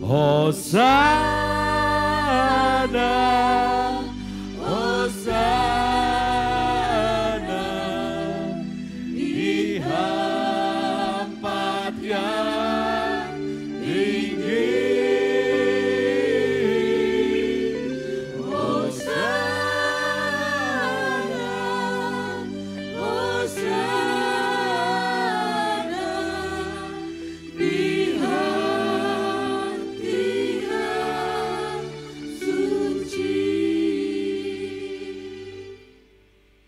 Hosana, Hosana di tempat yang tinggi. Hosana, Hosana di hati yang suci.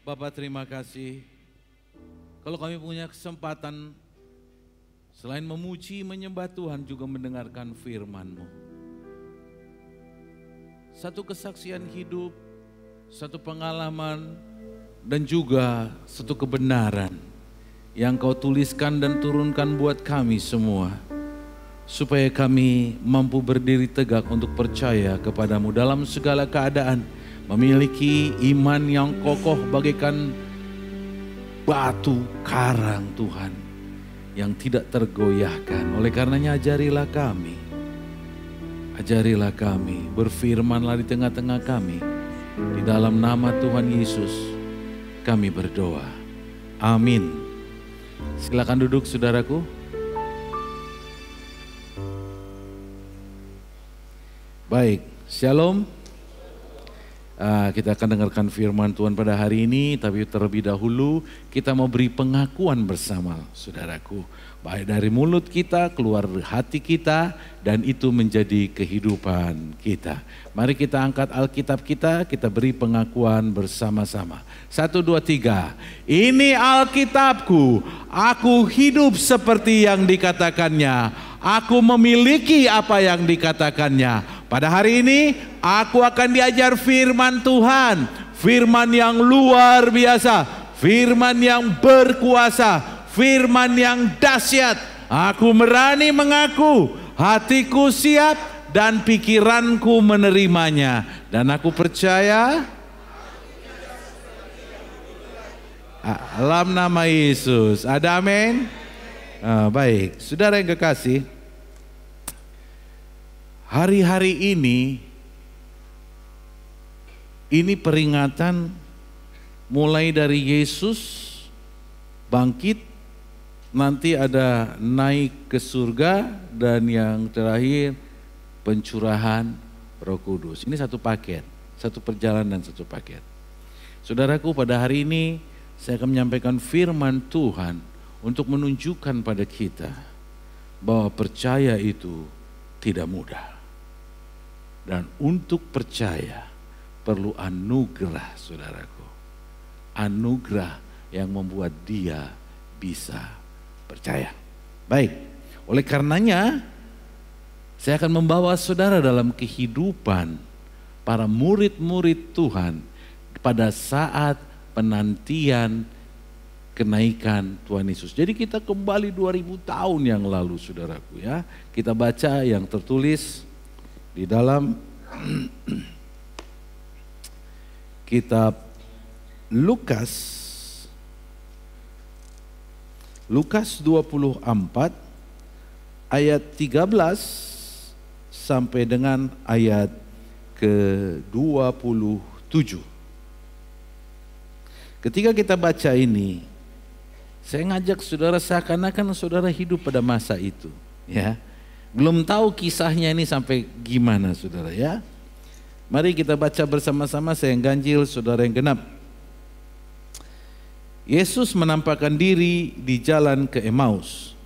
Bapak, terima kasih. Kalau kami punya kesempatan selain memuji, menyembah Tuhan, juga mendengarkan firman-Mu. Satu kesaksian hidup, satu pengalaman, dan juga satu kebenaran yang Kau tuliskan dan turunkan buat kami semua. Supaya kami mampu berdiri tegak untuk percaya kepadamu dalam segala keadaan. Memiliki iman yang kokoh bagaikan batu karang Tuhan yang tidak tergoyahkan. Oleh karenanya ajarilah kami. Ajarilah kami, berfirmanlah di tengah-tengah kami. Di dalam nama Tuhan Yesus kami berdoa. Amin. Silakan duduk saudaraku. Baik, shalom. Kita akan dengarkan firman Tuhan pada hari ini, tapi terlebih dahulu kita mau beri pengakuan bersama saudaraku. Baik dari mulut kita, keluar dari hati kita, dan itu menjadi kehidupan kita. Mari kita angkat Alkitab kita beri pengakuan bersama-sama. 1, 2, 3. Ini Alkitabku, aku hidup seperti yang dikatakannya. Aku memiliki apa yang dikatakannya. Pada hari ini aku akan diajar firman Tuhan. Firman yang luar biasa. Firman yang berkuasa. Firman yang dahsyat. Aku berani mengaku. Hatiku siap dan pikiranku menerimanya. Dan aku percaya dalam nama Yesus. Ada amin? Baik, saudara yang kekasih. Hari-hari ini peringatan mulai dari Yesus bangkit, nanti ada naik ke surga, dan yang terakhir pencurahan Roh Kudus. Ini satu paket, satu perjalanan, satu paket. Saudaraku, pada hari ini saya akan menyampaikan firman Tuhan untuk menunjukkan pada kita bahwa percaya itu tidak mudah. Dan untuk percaya perlu anugerah, saudaraku. Anugerah yang membuat dia bisa percaya. Baik, oleh karenanya saya akan membawa saudara dalam kehidupan para murid-murid Tuhan pada saat penantian kenaikan Tuhan Yesus. Jadi kita kembali 2000 tahun yang lalu, saudaraku ya. Kita baca yang tertulis di dalam kitab Lukas 24 ayat 13 sampai dengan ayat ke-27. Ketika kita baca ini, saya ngajak saudara seakan-akan saudara hidup pada masa itu, ya. Belum tahu kisahnya ini sampai gimana, saudara ya. Mari kita baca bersama-sama, saya yang ganjil, saudara yang genap. Yesus menampakkan diri di jalan ke Emmaus.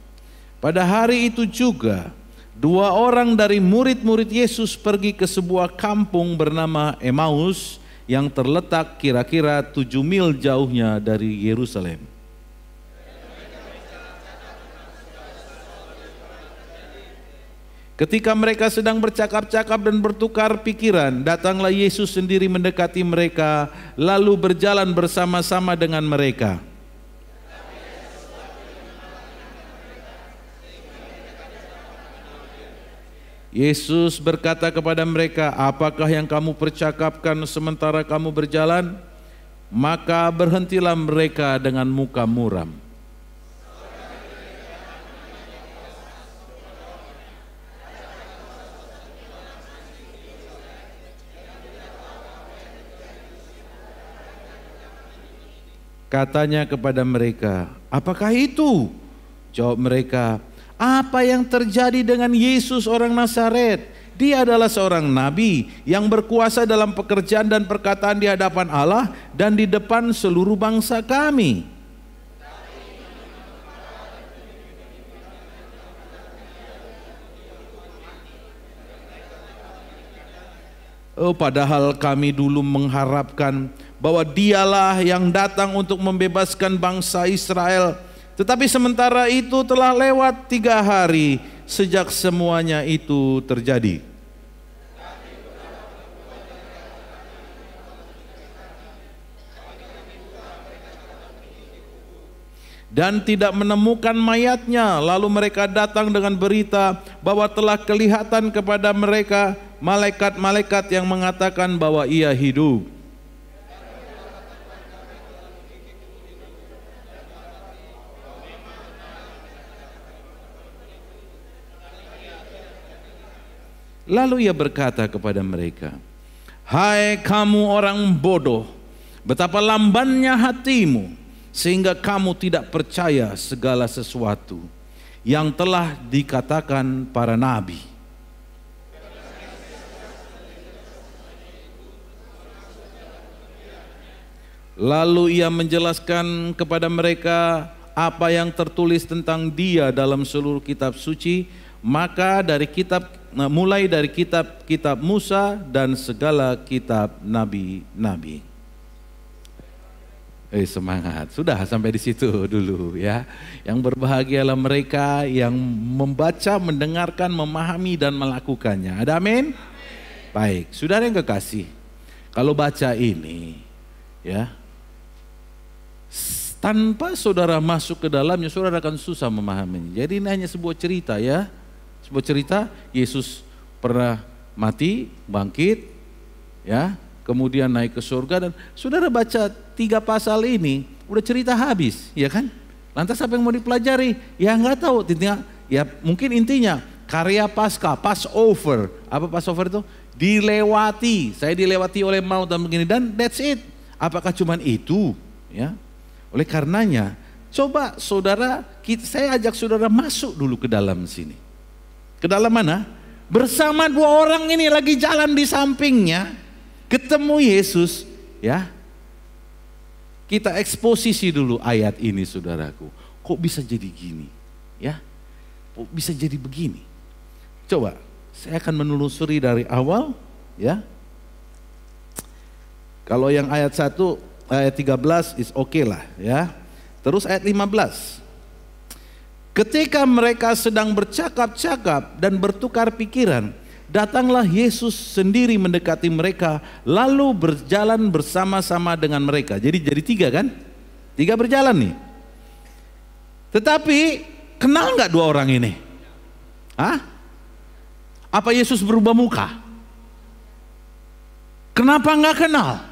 Pada hari itu juga, 2 orang dari murid-murid Yesus pergi ke sebuah kampung bernama Emmaus yang terletak kira-kira 7 mil jauhnya dari Yerusalem. Ketika mereka sedang bercakap-cakap dan bertukar pikiran, datanglah Yesus sendiri mendekati mereka, lalu berjalan bersama-sama dengan mereka. Yesus berkata kepada mereka, "Apakah yang kamu percakapkan sementara kamu berjalan?" Maka berhentilah mereka dengan muka muram. Katanya kepada mereka, apakah itu? Jawab mereka, apa yang terjadi dengan Yesus orang Nazaret? Dia adalah seorang nabi yang berkuasa dalam pekerjaan dan perkataan di hadapan Allah dan di depan seluruh bangsa kami. Oh, padahal kami dulu mengharapkan bahwa dialah yang datang untuk membebaskan bangsa Israel. Tetapi sementara itu telah lewat 3 hari sejak semuanya itu terjadi. Dan tidak menemukan mayatnya. Lalu mereka datang dengan berita bahwa telah kelihatan kepada mereka malaikat-malaikat yang mengatakan bahwa ia hidup. Lalu ia berkata kepada mereka, hai kamu orang bodoh, betapa lambannya hatimu, sehingga kamu tidak percaya segala sesuatu yang telah dikatakan para nabi. Lalu ia menjelaskan kepada mereka apa yang tertulis tentang dia dalam seluruh kitab suci, mulai dari kitab Musa dan segala kitab nabi-nabi. Semangat, sudah sampai di situ dulu ya. Yang berbahagialah mereka yang membaca, mendengarkan, memahami dan melakukannya. Ada amin? Baik, saudara yang kekasih, kalau baca ini ya, tanpa saudara masuk ke dalamnya, saudara akan susah memahaminya. Jadi ini hanya sebuah cerita ya. Sebuah cerita, Yesus pernah mati, bangkit, ya, kemudian naik ke surga, dan saudara baca 3 pasal ini, udah cerita habis, ya kan? Lantas apa yang mau dipelajari? Ya nggak tahu, ya mungkin intinya karya Paskah, Passover. Apa Passover itu? Dilewati, saya dilewati oleh maut dan begini, dan that's it. Apakah cuman itu? Ya, oleh karenanya, coba saudara, saya ajak saudara masuk dulu ke dalam sini. Ke dalam mana? Bersama 2 orang ini lagi jalan di sampingnya, ketemu Yesus, ya. Kita eksposisi dulu ayat ini, saudaraku. Kok bisa jadi gini? Ya, kok bisa jadi begini? Coba, saya akan menelusuri dari awal, ya. Kalau yang ayat 1, ayat 13 is oke lah, ya. Terus ayat 15. Ketika mereka sedang bercakap-cakap dan bertukar pikiran, datanglah Yesus sendiri mendekati mereka, lalu berjalan bersama-sama dengan mereka. Jadi 3 kan? 3 berjalan nih. Tetapi kenal nggak 2 orang ini? Hah? Apa Yesus berubah muka? Kenapa nggak kenal?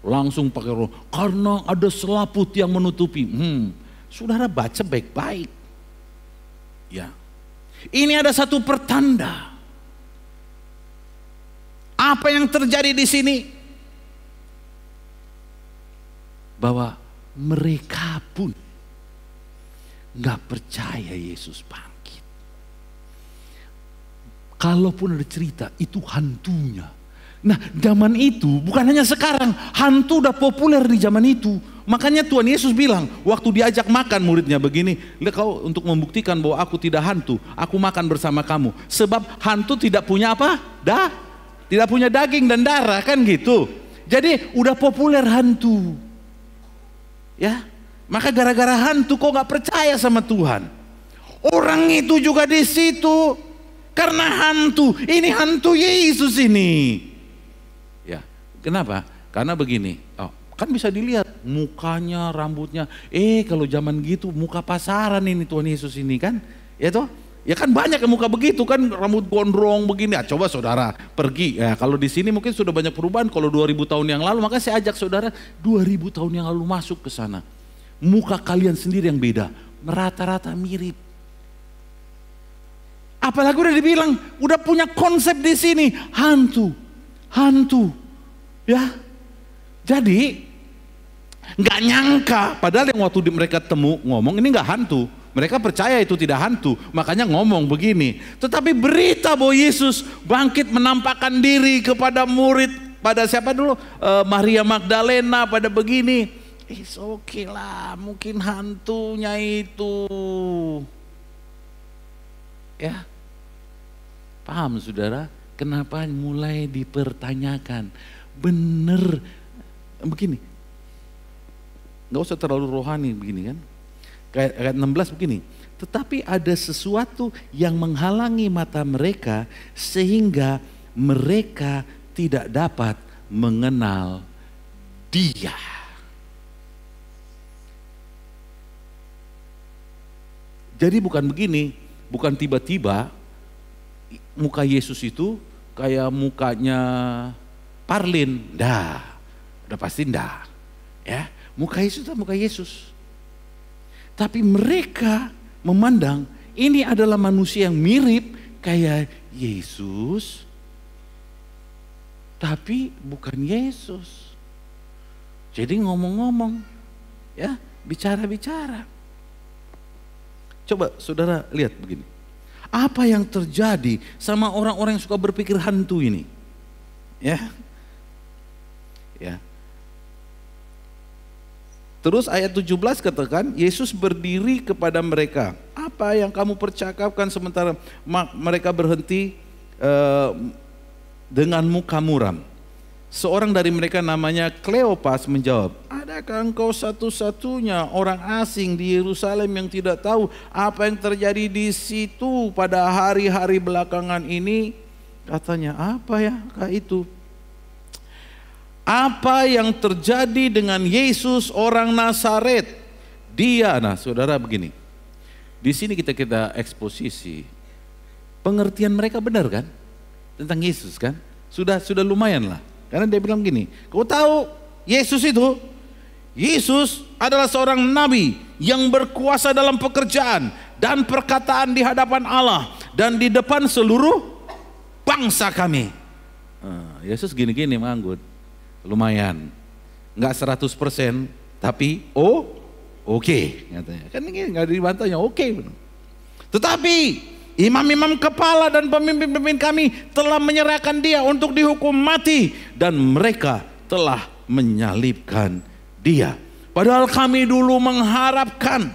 Langsung pakai roh, karena ada selaput yang menutupi. Saudara baca baik-baik. Ya. Ini ada satu pertanda. Apa yang terjadi di sini? Bahwa mereka pun nggak percaya Yesus bangkit. Kalaupun ada cerita, itu hantunya. Nah, zaman itu bukan hanya sekarang, hantu udah populer di zaman itu. Makanya Tuhan Yesus bilang, waktu diajak makan muridnya begini, kau untuk membuktikan bahwa aku tidak hantu, aku makan bersama kamu. Sebab hantu tidak punya apa? Tidak punya daging dan darah, kan gitu. Jadi udah populer hantu. Ya, maka gara-gara hantu kok gak percaya sama Tuhan. Orang itu juga di situ karena hantu. Ini hantu Yesus ini. Ya, kenapa? Karena begini. Kan bisa dilihat mukanya, rambutnya. Kalau zaman gitu muka pasaran ini Tuhan Yesus ini kan. Ya toh? Ya kan banyak yang muka begitu kan, rambut gondrong begini. Coba saudara pergi. Ya, kalau di sini mungkin sudah banyak perubahan. Kalau 2000 tahun yang lalu, maka saya ajak saudara 2000 tahun yang lalu masuk ke sana. Muka kalian sendiri yang beda. Rata-rata mirip. Apalagi udah dibilang, udah punya konsep di sini. Hantu. Ya. Jadi Nggak nyangka, padahal yang waktu mereka ngomong ini nggak hantu. Mereka percaya itu tidak hantu, makanya ngomong begini. Tetapi berita bahwa Yesus bangkit menampakkan diri kepada murid, pada siapa dulu? Maria Magdalena, pada begini. It's okay lah, mungkin hantunya itu. Ya, paham saudara? Kenapa mulai dipertanyakan? Bener begini. Nggak usah terlalu rohani begini kan. Ayat 16 begini. Tetapi ada sesuatu yang menghalangi mata mereka sehingga mereka tidak dapat mengenal Dia. Jadi bukan begini, bukan tiba-tiba muka Yesus itu kayak mukanya Parlin. Udah pasti ndah. Ya, muka Yesus adalah muka Yesus. Tapi mereka memandang ini adalah manusia yang mirip kayak Yesus, tapi bukan Yesus. Jadi ngomong-ngomong, ya, bicara-bicara. Coba saudara lihat begini. Apa yang terjadi sama orang-orang yang suka berpikir hantu ini? Ya. Ya. Terus ayat 17 katakan, Yesus berdiri kepada mereka. Apa yang kamu percakapkan sementara mereka berhenti dengan muka muram? Seorang dari mereka namanya Kleopas menjawab, adakah engkau satu-satunya orang asing di Yerusalem yang tidak tahu apa yang terjadi di situ pada hari-hari belakangan ini? Katanya, apa ya itu? Apa yang terjadi dengan Yesus orang Nazaret? Dia, nah saudara begini. Di sini kita eksposisi. Pengertian mereka benar kan? Tentang Yesus kan? Sudah lumayan lah. Karena dia bilang gini, kau tahu Yesus itu? Yesus adalah seorang nabi yang berkuasa dalam pekerjaan dan perkataan di hadapan Allah dan di depan seluruh bangsa kami. Yesus gini-gini manggut. Lumayan, nggak 100%, tapi oke, katanya. Kan ini nggak dibantahnya, oke. Tetapi imam-imam kepala dan pemimpin-pemimpin kami telah menyerahkan dia untuk dihukum mati dan mereka telah menyalibkan dia. Padahal kami dulu mengharapkan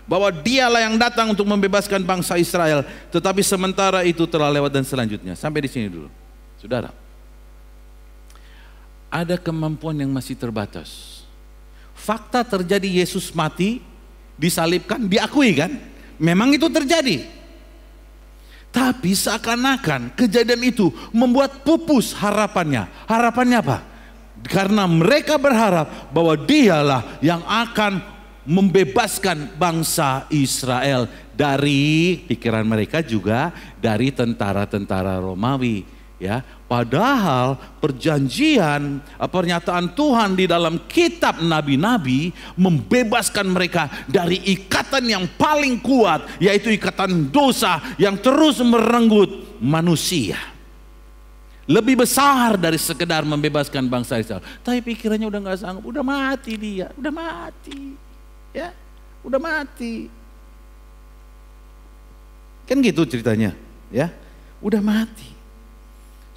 bahwa dialah yang datang untuk membebaskan bangsa Israel, tetapi sementara itu telah lewat. Dan selanjutnya sampai di sini dulu, saudara. Ada kemampuan yang masih terbatas. Fakta terjadi Yesus mati, disalibkan, diakui kan? Memang itu terjadi. Tapi seakan-akan kejadian itu membuat pupus harapannya. Harapannya apa? Karena mereka berharap bahwa dialah yang akan membebaskan bangsa Israel dari pikiran mereka, juga dari tentara-tentara Romawi. Ya, padahal perjanjian, pernyataan Tuhan di dalam kitab nabi-nabi membebaskan mereka dari ikatan yang paling kuat, yaitu ikatan dosa yang terus merenggut manusia. Lebih besar dari sekedar membebaskan bangsa Israel. Tapi pikirannya udah gak sanggup, udah mati dia, udah mati. Ya, udah mati. Kan gitu ceritanya, ya, udah mati.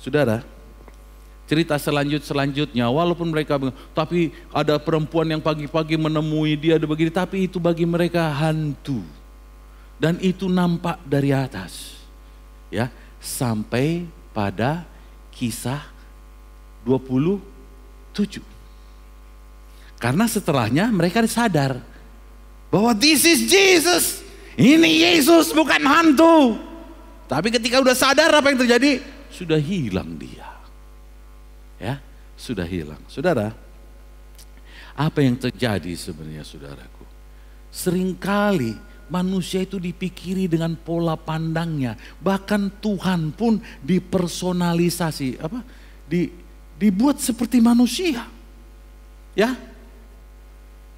Saudara, cerita selanjutnya, walaupun mereka, tapi ada perempuan yang pagi-pagi menemui dia, ada begini, tapi itu bagi mereka hantu. Dan itu nampak dari atas. Ya, sampai pada kisah 27. Karena setelahnya mereka sadar bahwa this is Jesus. Ini Yesus, bukan hantu. Tapi ketika udah sadar, apa yang terjadi? Sudah hilang dia. Ya, sudah hilang. Saudara, apa yang terjadi sebenarnya saudaraku? Seringkali manusia itu dipikiri dengan pola pandangnya. Bahkan Tuhan pun dipersonalisasi, dibuat seperti manusia. Ya.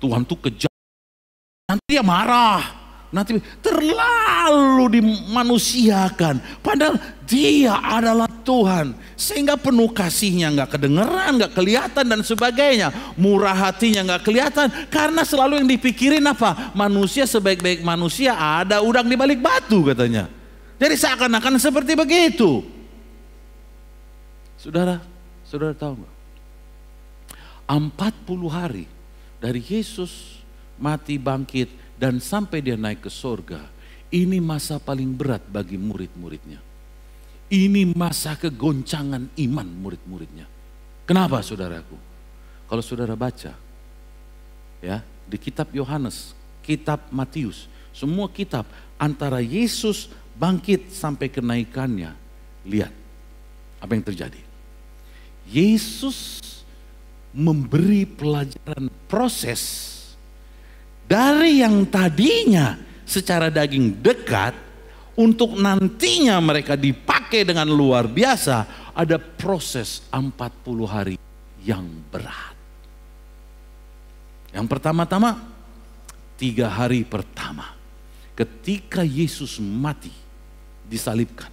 Tuhan tuh kejam. Nanti dia marah. nanti terlalu dimanusiakan. Padahal dia adalah Tuhan. Sehingga penuh kasihnya nggak kedengeran, nggak kelihatan dan sebagainya. Murah hatinya nggak kelihatan. Karena selalu yang dipikirin apa? Manusia sebaik-baik manusia ada udang di balik batu katanya. Jadi seakan-akan seperti begitu. Saudara tahu nggak? 40 hari dari Yesus mati bangkit dan sampai dia naik ke surga. Ini masa paling berat bagi murid-muridnya. Ini masa kegoncangan iman murid-muridnya. Kenapa saudaraku? Kalau saudara baca ya di kitab Yohanes, kitab Matius, semua kitab antara Yesus bangkit sampai kenaikannya, lihat apa yang terjadi. Yesus memberi pelajaran proses dari yang tadinya secara daging dekat untuk nantinya mereka dipakai dengan luar biasa. Ada proses 40 hari yang berat. Yang pertama-tama 3 hari pertama ketika Yesus mati disalibkan.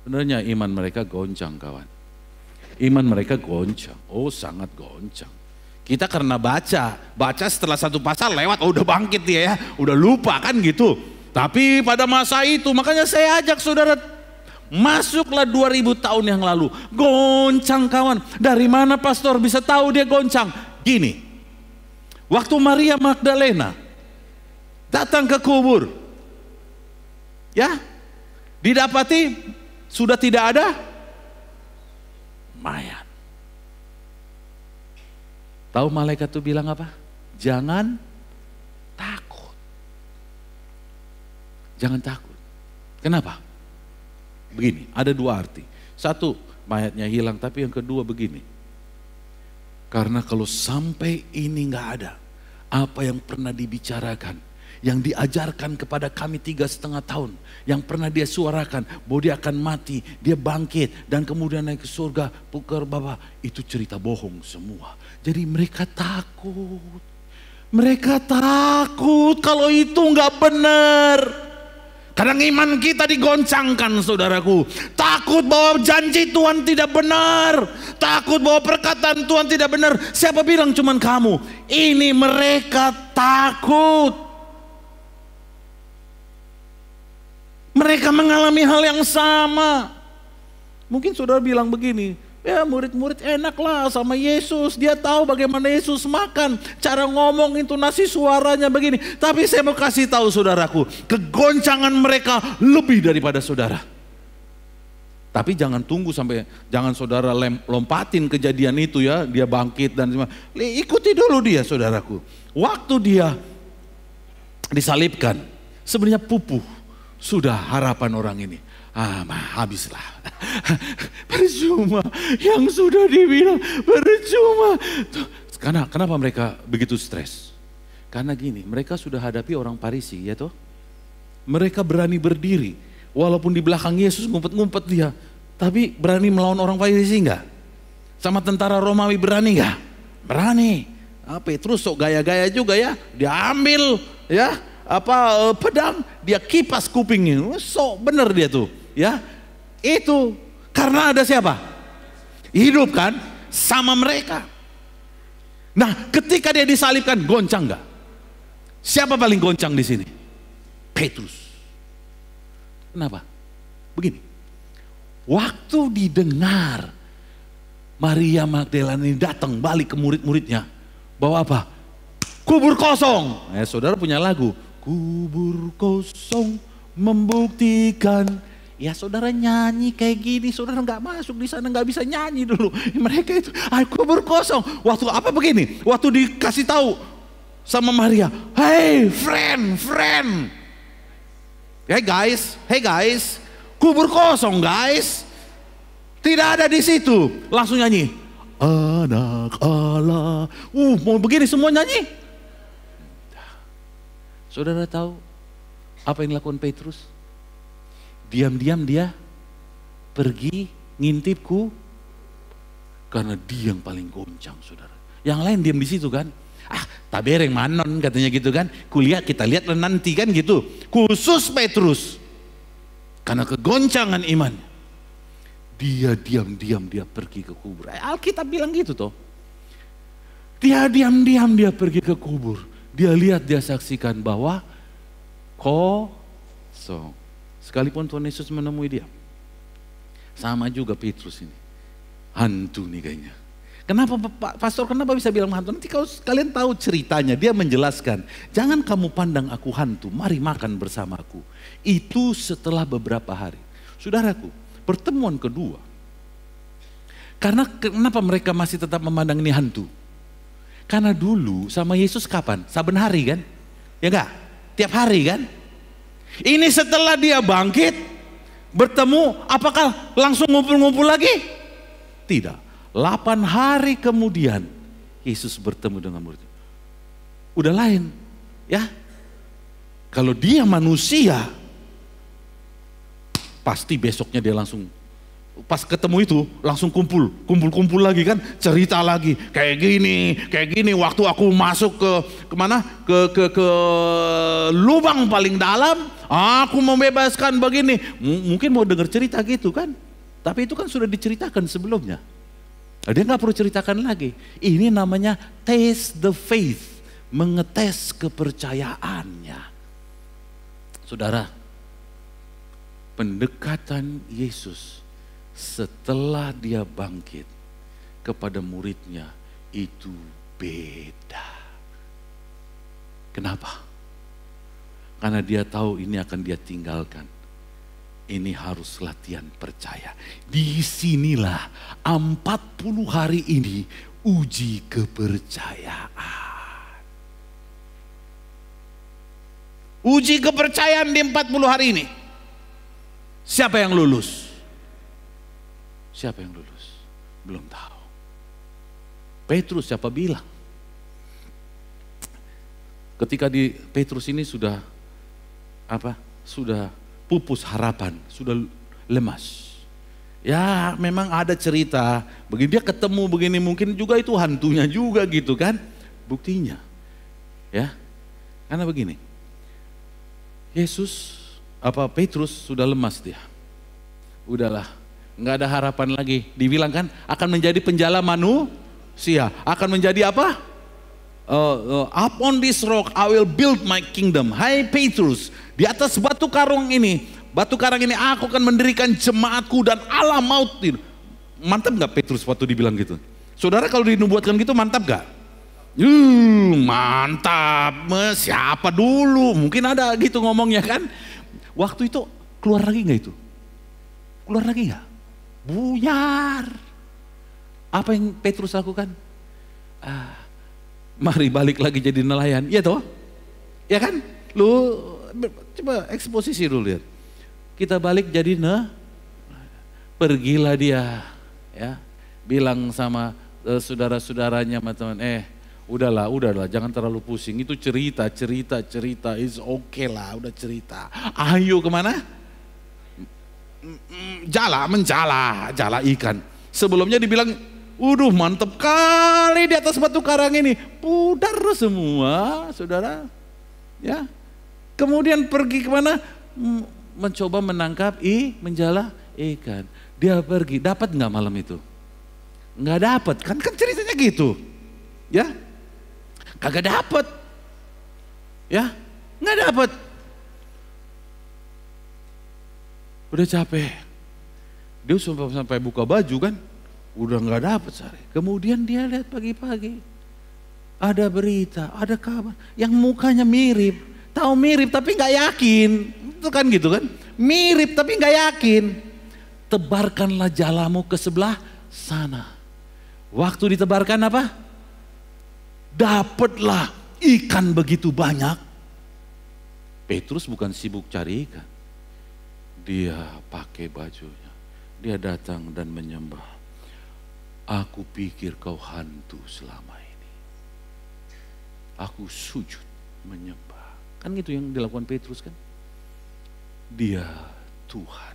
Sebenarnya iman mereka goncang kawan. Iman mereka goncang, sangat goncang. Kita karena baca setelah satu pasal lewat, udah bangkit dia ya, udah lupa kan gitu. Tapi pada masa itu, makanya saya ajak saudara, masuklah 2000 tahun yang lalu, goncang kawan. Dari mana pastor bisa tahu dia goncang? Gini, waktu Maria Magdalena datang ke kubur, ya, didapati sudah tidak ada mayat. Tahu malaikat itu bilang apa? Jangan takut. Jangan takut. Kenapa? Begini, ada 2 arti. Satu, mayatnya hilang, tapi yang kedua begini. Karena kalau sampai ini nggak ada, apa yang pernah dibicarakan, yang diajarkan kepada kami 3,5 tahun, yang pernah dia suarakan bahwa dia akan mati, dia bangkit dan kemudian naik ke surga, pukul baba, itu cerita bohong semua. Jadi mereka takut. Mereka takut kalau itu nggak benar. Kadang iman kita digoncangkan saudaraku. Takut bahwa janji Tuhan tidak benar. Takut bahwa perkataan Tuhan tidak benar. Siapa bilang cuman kamu? Ini mereka takut. Mereka mengalami hal yang sama. Mungkin saudara bilang begini, ya murid-murid enak lah sama Yesus. Dia tahu bagaimana Yesus makan. Cara ngomong, intonasi suaranya begini. Tapi saya mau kasih tahu saudaraku, kegoncangan mereka lebih daripada saudara. Tapi jangan tunggu sampai, jangan saudara lompatin kejadian itu ya. Dia bangkit dan ikuti dulu dia saudaraku. Waktu dia disalibkan, sebenarnya pupuh sudah harapan orang ini. Habislah. Percuma yang sudah dibilang, percuma. Kenapa mereka begitu stres? Karena gini, mereka sudah hadapi orang Farisi ya toh. Mereka berani berdiri, walaupun di belakang Yesus ngumpet-ngumpet dia, tapi berani melawan orang Farisi enggak? Sama tentara Romawi berani enggak? Berani. Petrus sok gaya-gaya juga ya, dia ambil ya pedang, dia kipas kupingnya, sok bener dia tuh. Ya, itu karena ada siapa? Hidup kan sama mereka. Nah, ketika dia disalibkan, goncang nggak? Siapa paling goncang di sini? Petrus. Kenapa? Begini, waktu didengar Maria Magdalena ini datang balik ke murid-muridnya, bawa apa? Kubur kosong. Saudara punya lagu, kubur kosong membuktikan. Ya saudara nyanyi kayak gini, saudara nggak masuk di sana, nggak bisa nyanyi dulu. Mereka itu kubur kosong. Waktu apa begini? Waktu dikasih tahu sama Maria, hey friend, hey guys, kubur kosong guys, tidak ada di situ. Langsung nyanyi, anak Allah. Mau begini semua nyanyi. Saudara tahu apa yang dilakukan Petrus? Diam-diam dia pergi ngintipku karena dia yang paling goncang saudara. Yang lain diam di situ kan. Ah, tabereng manon katanya gitu kan. Kuliah kita lihat nanti kan gitu. Khusus Petrus. Karena kegoncangan iman. Dia diam-diam dia pergi ke kubur. Alkitab bilang gitu toh. Dia diam-diam dia pergi ke kubur. Dia lihat, dia saksikan bahwa kosong. Sekalipun Tuhan Yesus menemui dia. Sama juga Petrus ini. Hantu nih kayaknya. Kenapa pastor, kenapa bisa bilang hantu? Nanti kalau kalian tahu ceritanya, dia menjelaskan. Jangan kamu pandang aku hantu, mari makan bersamaku. Itu setelah beberapa hari. Saudaraku, pertemuan kedua. Karena kenapa mereka masih tetap memandang ini hantu? Karena dulu sama Yesus kapan? Saben hari kan? Ya enggak? Tiap hari kan? Ini setelah dia bangkit, bertemu, apakah langsung ngumpul-ngumpul lagi? Tidak. 8 hari kemudian Yesus bertemu dengan muridnya. Udah lain, ya. Kalau dia manusia, pasti besoknya dia langsung, pas ketemu itu langsung kumpul lagi kan, cerita lagi kayak gini. Waktu aku masuk ke mana? Ke lubang paling dalam, aku membebaskan begini. Mungkin mau dengar cerita gitu kan? Tapi itu kan sudah diceritakan sebelumnya. Dia nggak perlu ceritakan lagi. Ini namanya taste the faith, mengetes kepercayaannya. Saudara, pendekatan Yesus setelah dia bangkit kepada muridnya itu beda. Kenapa? Karena dia tahu ini akan dia tinggalkan. Ini harus latihan percaya. Disinilah 40 hari ini uji kepercayaan. Uji kepercayaan di 40 hari ini. Siapa yang lulus? Siapa yang lulus? Belum tahu. Petrus siapa bilang? Ketika di Petrus ini sudah pupus harapan, sudah lemas. Ya memang ada cerita, begini dia ketemu begini, mungkin juga itu hantunya juga gitu kan. Buktinya, ya karena begini, Petrus sudah lemas dia. Udahlah, nggak ada harapan lagi. Dibilang kan akan menjadi penjala manusia, akan menjadi apa? Upon this rock I will build my kingdom. Hai Petrus, di atas batu karang ini aku akan mendirikan jemaatku dan Allah maut. Mantap gak Petrus waktu dibilang gitu? Saudara kalau dinubuatkan gitu mantap gak? Mantap, siapa dulu? Mungkin ada gitu ngomongnya kan? Waktu itu keluar lagi gak itu? Keluar lagi gak? Buyar. Apa yang Petrus lakukan? Mari balik lagi jadi nelayan, ya toh? Ya kan? Lu coba eksposisi dulu lihat. Kita balik jadi pergilah dia, ya. Bilang sama saudara-saudaranya, teman, udahlah, jangan terlalu pusing. Itu cerita, is okay lah, udah cerita. Ayo kemana? Jala ikan. Sebelumnya dibilang, mantep kali di atas batu karang ini. Pudar semua, saudara. Ya. Kemudian pergi kemana? Mencoba menangkap menjala ikan. Dia pergi, dapat nggak malam itu? Nggak dapat, kan ceritanya gitu. Ya. Kagak dapat. Ya. Nggak dapat. Udah capek. Dia sampai buka baju kan. Udah nggak dapet sehari. Kemudian dia lihat pagi-pagi ada berita, ada kabar yang mukanya mirip, tahu mirip tapi nggak yakin, itu kan gitu kan? Mirip tapi nggak yakin. Tebarkanlah jalamu ke sebelah sana. Waktu ditebarkan apa? Dapatlah ikan begitu banyak. Petrus bukan sibuk cari ikan, dia pakai bajunya, dia datang dan menyembah. Aku pikir kau hantu selama ini. Aku sujud menyembah. Kan gitu yang dilakukan Petrus kan. Dia Tuhan.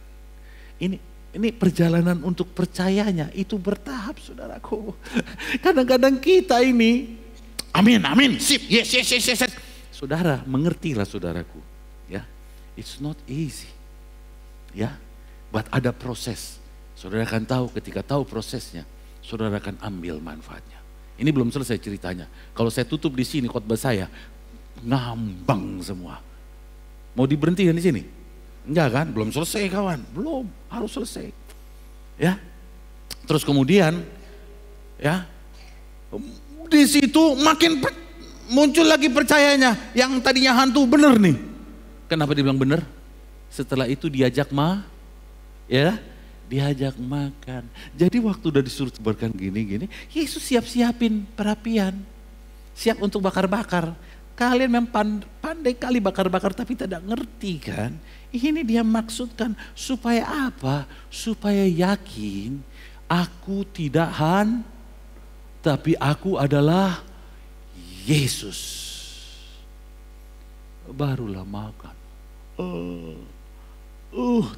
Ini perjalanan untuk percayanya itu bertahap, saudaraku. Kadang-kadang kita ini Amin, amin, sip, yes, yes, yes, yes. Saudara, mengertilah saudaraku. Ya, it's not easy. Ya, but ada proses. Saudara akan tahu, ketika tahu prosesnya, saudara akan ambil manfaatnya. Ini belum selesai ceritanya. Kalau saya tutup di sini khotbah saya, ngambang semua. Mau diberhentikan di sini? Enggak kan? Belum selesai kawan. Belum, harus selesai. Ya. Terus kemudian, ya, di situ makin muncul lagi percayanya. Yang tadinya hantu bener nih. Kenapa dibilang bener? Setelah itu diajak diajak makan. Jadi waktu udah disuruh sebarkan gini-gini, Yesus siap-siapin perapian. Siap untuk bakar-bakar. Kalian memang pandai kali bakar-bakar tapi tidak ngerti kan. Ini dia maksudkan supaya apa? Supaya yakin aku tidak tapi aku adalah Yesus. Barulah makan.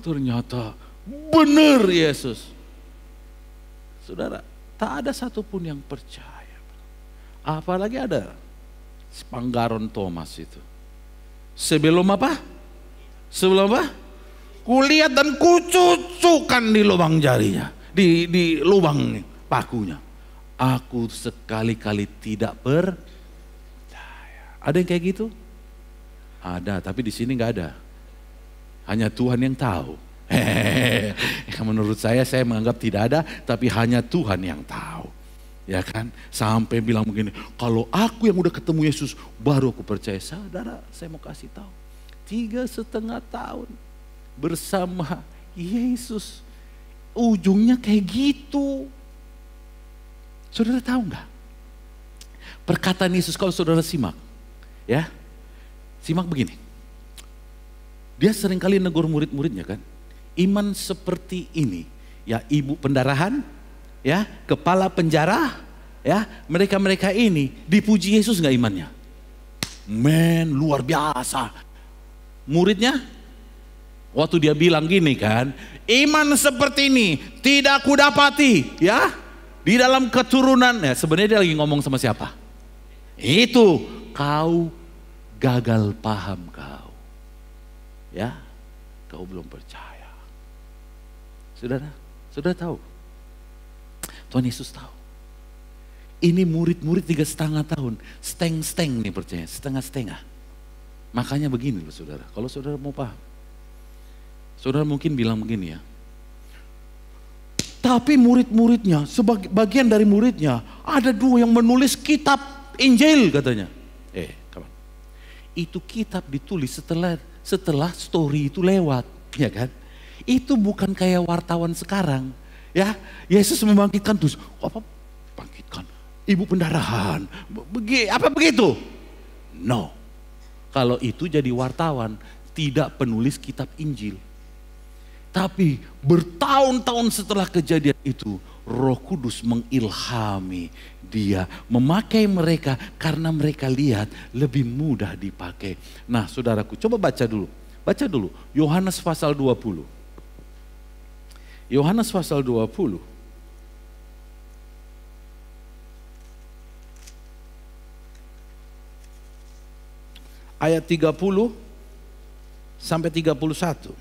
Ternyata benar Yesus. Saudara, tak ada satupun yang percaya. Apalagi ada Panggaron Thomas itu. Sebelum apa? Kulihat dan kucucukan di lubang jarinya. Di lubang pakunya. Aku sekali-kali tidak percaya. Ada yang kayak gitu? Ada, tapi di sini nggak ada. Hanya Tuhan yang tahu. Menurut saya menganggap tidak ada, tapi hanya Tuhan yang tahu. Ya kan, sampai bilang begini, kalau aku yang udah ketemu Yesus, baru aku percaya. Saudara, saya mau kasih tahu, 3,5 tahun bersama Yesus, ujungnya kayak gitu. Saudara tahu nggak? Perkataan Yesus kalau saudara simak, ya, simak begini. Dia seringkali negur murid-muridnya kan, iman seperti ini, ya ibu pendarahan, ya, kepala penjara, ya, mereka-mereka ini dipuji Yesus nggak imannya? Men, luar biasa. Muridnya, waktu dia bilang gini kan, iman seperti ini tidak kudapati, ya, di dalam keturunan. Ya, sebenarnya dia lagi ngomong sama siapa? Itu kau gagal paham kau, ya, kau belum percaya. Saudara tahu? Tuhan Yesus tahu. Ini murid-murid 3,5 tahun. Steng-steng nih percaya. Setengah-setengah. Makanya begini loh saudara. Kalau saudara mau paham. Saudara mungkin bilang begini ya. Tapi murid-muridnya, sebagian dari muridnya, ada 2 yang menulis kitab Injil katanya. Kawan. Itu kitab ditulis setelah story itu lewat. Ya kan? Itu bukan kayak wartawan sekarang. Ya, Yesus membangkitkan terus. Apa? Bangkitkan. Ibu pendarahan. Apa begitu? No. Kalau itu jadi wartawan, tidak penulis kitab Injil. Tapi bertahun-tahun setelah kejadian itu, Roh Kudus mengilhami dia, memakai mereka karena mereka lihat lebih mudah dipakai. Nah, saudaraku, coba baca dulu. Baca dulu Yohanes pasal 20. Yohanes pasal 20. Ayat 30 sampai 31.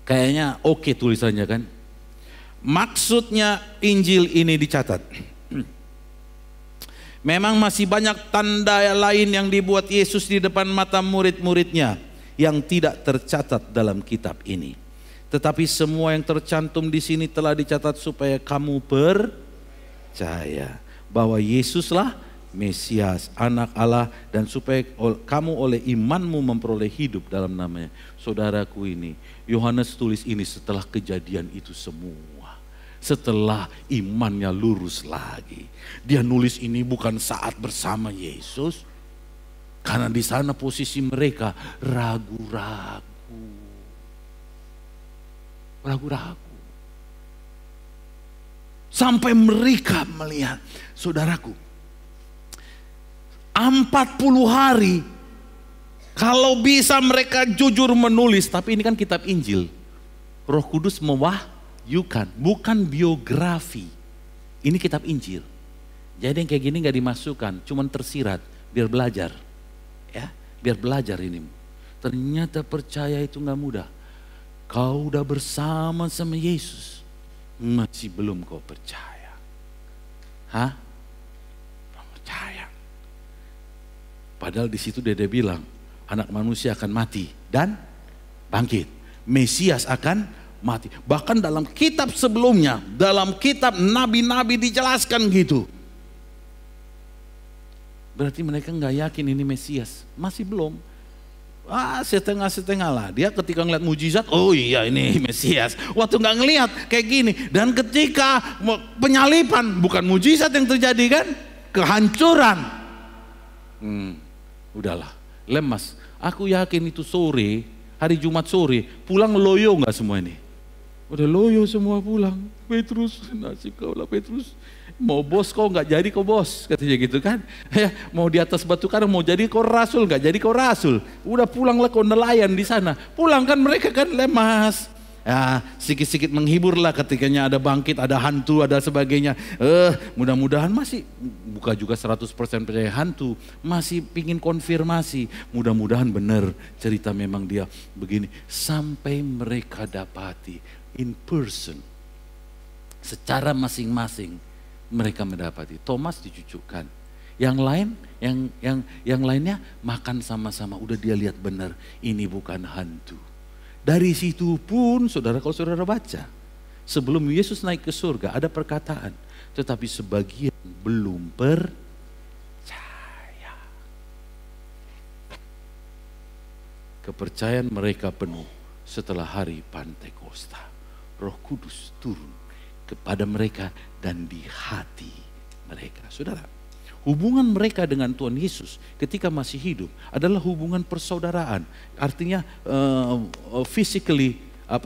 Kayaknya oke tulisannya kan. Maksudnya Injil ini dicatat. Memang masih banyak tanda lain yang dibuat Yesus di depan mata murid-muridnya yang tidak tercatat dalam kitab ini. Tetapi semua yang tercantum di sini telah dicatat supaya kamu percaya bahwa Yesuslah Mesias, Anak Allah, dan supaya kamu oleh imanmu memperoleh hidup dalam namanya. Saudaraku, ini Yohanes tulis ini setelah kejadian itu semua. Setelah imannya lurus lagi. Dia nulis ini bukan saat bersama Yesus. Karena di sana posisi mereka ragu-ragu. Sampai mereka melihat, saudaraku, 40 hari kalau bisa mereka jujur menulis, tapi ini kan kitab Injil. Roh Kudus mewahyukan, bukan biografi. Ini kitab Injil. Jadi yang kayak gini gak dimasukkan, cuman tersirat, biar belajar. Ya, biar belajar ini. Ternyata percaya itu gak mudah. Kau udah bersama sama Yesus, masih belum kau percaya. Hah? Belum percaya. Padahal di situ dia bilang, anak manusia akan mati dan bangkit. Mesias akan mati. Bahkan dalam kitab sebelumnya, dalam kitab nabi-nabi dijelaskan gitu. Berarti mereka nggak yakin ini Mesias, masih belum. Setengah-setengah lah. Dia ketika ngeliat mujizat, oh iya ini Mesias. Waktu nggak ngelihat kayak gini. Dan ketika penyalipan, bukan mujizat yang terjadi kan, kehancuran. Udahlah, lemas. Aku yakin itu sore, hari Jumat sore, pulang loyo nggak semua ini? Udah loyo semua pulang. Petrus, nasib kau lah Petrus. Mau bos kau nggak jadi kau bos, katanya gitu kan. Ya, mau di atas batu karang mau jadi kau rasul, nggak jadi kau rasul. Udah pulanglah kau nelayan di sana. Pulang kan mereka kan lemas. Ya, sikit-sikit menghibur lah ketikanya ada bangkit, ada hantu, ada sebagainya. Mudah-mudahan masih, bukan juga 100% percaya hantu, masih pingin konfirmasi. Mudah-mudahan benar cerita memang dia begini. Sampai mereka dapati in person, secara masing-masing mereka mendapati. Thomas dicucukkan. Yang lain, yang lainnya makan sama-sama. Udah dia lihat benar, ini bukan hantu. Dari situ pun, saudara, kalau saudara baca, sebelum Yesus naik ke surga, ada perkataan, tetapi sebagian belum percaya. Kepercayaan mereka penuh setelah hari Pantekosta. Roh Kudus turun kepada mereka dan di hati mereka. Saudara, hubungan mereka dengan Tuhan Yesus ketika masih hidup adalah hubungan persaudaraan. Artinya physically,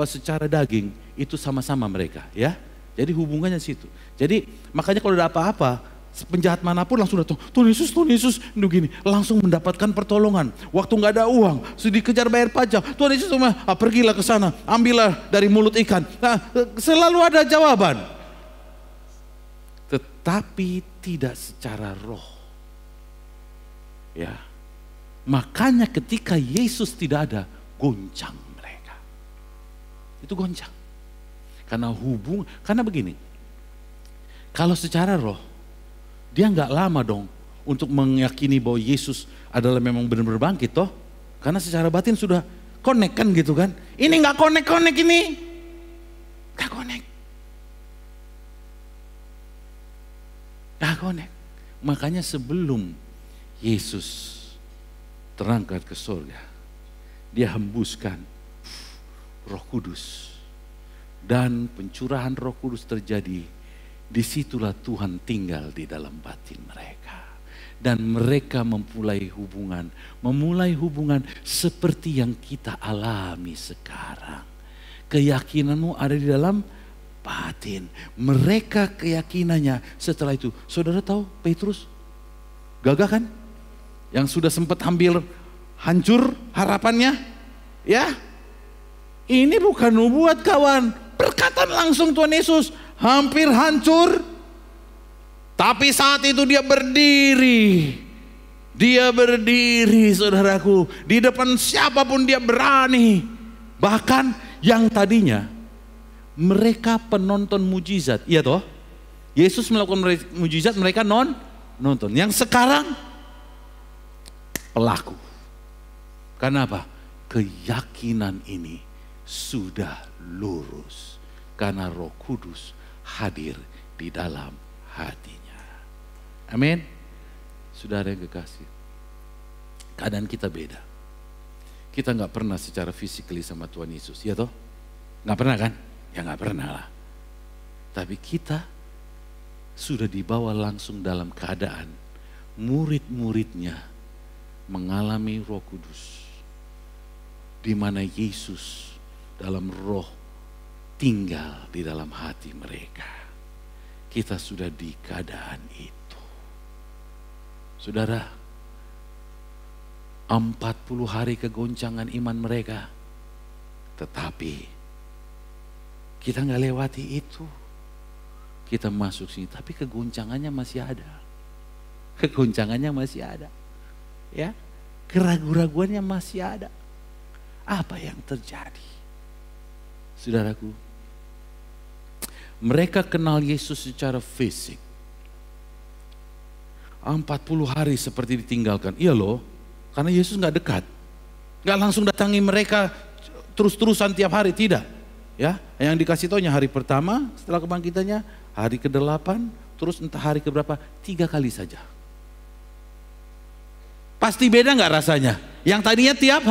secara daging itu sama-sama mereka, ya. Jadi hubungannya situ. Jadi makanya kalau ada apa-apa, penjahat manapun langsung datang, Tuhan Yesus, begini, langsung mendapatkan pertolongan. Waktu nggak ada uang, sudah dikejar bayar pajak, Tuhan Yesus cuma pergilah ke sana, ambillah dari mulut ikan. Nah, selalu ada jawaban. Tetapi tidak secara roh. Ya. Makanya ketika Yesus tidak ada, goncang mereka. Itu goncang. Karena begini. Kalau secara roh, dia nggak lama dong untuk meyakini bahwa Yesus adalah memang benar-benar bangkit toh. Karena secara batin sudah connect kan gitu kan. Ini nggak connect ini. Nggak connect. Makanya sebelum Yesus terangkat ke surga, dia hembuskan Roh Kudus. Dan pencurahan Roh Kudus terjadi. Disitulah Tuhan tinggal di dalam batin mereka. Dan mereka memulai hubungan seperti yang kita alami sekarang. Keyakinanmu ada di dalam batin. Mereka keyakinannya setelah itu. Saudara tahu Petrus gagah kan? Yang sudah sempat hampir hancur harapannya. Ya, ini bukan nubuat kawan. Perkataan langsung Tuhan Yesus. Hampir hancur. Tapi saat itu dia berdiri. Dia berdiri saudaraku. Di depan siapapun dia berani. Bahkan yang tadinya mereka penonton mujizat. Iya toh? Yesus melakukan mujizat, mereka nonton. Yang sekarang pelaku. Karena apa? Keyakinan ini sudah lurus. Karena Roh Kudus hadir di dalam hatinya. Amin. Saudara yang kekasih, keadaan kita beda. Kita nggak pernah secara physically sama Tuhan Yesus, ya toh? Nggak pernah kan? Ya nggak pernah lah. Tapi kita sudah dibawa langsung dalam keadaan murid-muridnya mengalami Roh Kudus, di mana Yesus dalam Roh tinggal di dalam hati mereka. Kita sudah di keadaan itu. Saudara, 40 hari kegoncangan iman mereka. Tetapi kita nggak lewati itu. kita masuk sini, tapi kegoncangannya masih ada. Kegoncangannya masih ada. Ya, keraguan-raguannya masih ada. Apa yang terjadi? Saudaraku, mereka kenal Yesus secara fisik. 40 hari seperti ditinggalkan. Iya loh, karena Yesus gak dekat. Gak langsung datangi mereka terus-terusan tiap hari, tidak. Ya, yang dikasih taunya hari pertama setelah kebangkitannya, hari ke-8, terus entah hari ke-berapa, 3 kali saja. Pasti beda gak rasanya? Yang tadinya tiap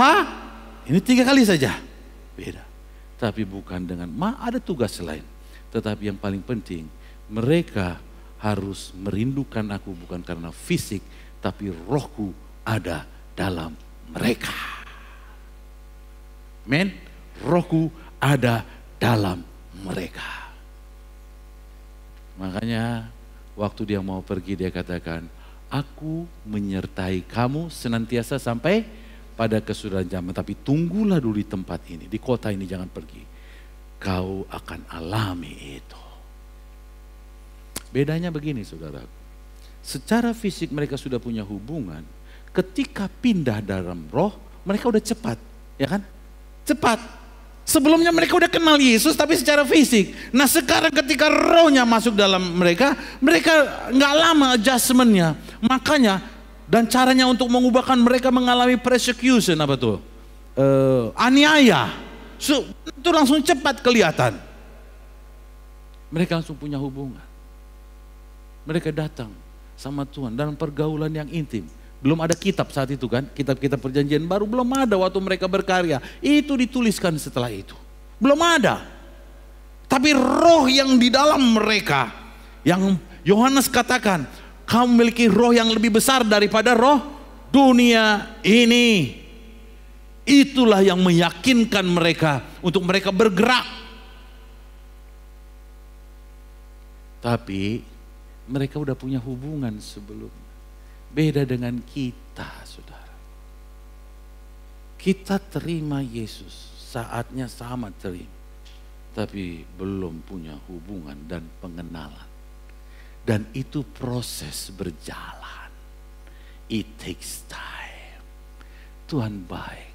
ini 3 kali saja. Beda. Tapi bukan dengan, ada tugas lain. Tetapi yang paling penting, mereka harus merindukan aku bukan karena fisik, tapi rohku ada dalam mereka. Men, rohku ada dalam mereka. Makanya waktu dia mau pergi dia katakan, aku menyertai kamu senantiasa sampai pada kesudahan zaman. Tapi tunggulah dulu di tempat ini, di kota ini, jangan pergi. Kau akan alami itu. Bedanya begini saudara. Secara fisik mereka sudah punya hubungan. Ketika pindah dalam roh, mereka udah cepat. Ya kan? Cepat. Sebelumnya mereka udah kenal Yesus tapi secara fisik. Nah sekarang ketika rohnya masuk dalam mereka, mereka nggak lama adjustmentnya. Makanya dan caranya untuk mengubahkan mereka mengalami persecution apa tuh? Aniaya. Itu langsung cepat kelihatan. Mereka langsung punya hubungan. Mereka datang sama Tuhan dalam pergaulan yang intim. Belum ada kitab saat itu kan, kitab-kitab perjanjian baru belum ada waktu mereka berkarya. Itu dituliskan setelah itu. Belum ada. Tapi roh yang di dalam mereka, yang Yohanes katakan, kamu memiliki roh yang lebih besar daripada roh dunia ini. Itulah yang meyakinkan mereka untuk mereka bergerak. Tapi mereka udah punya hubungan sebelumnya. Beda dengan kita, saudara. Kita terima Yesus, saatnya sama terima. Tapi belum punya hubungan dan pengenalan. Dan itu proses berjalan. It takes time. Tuhan baik.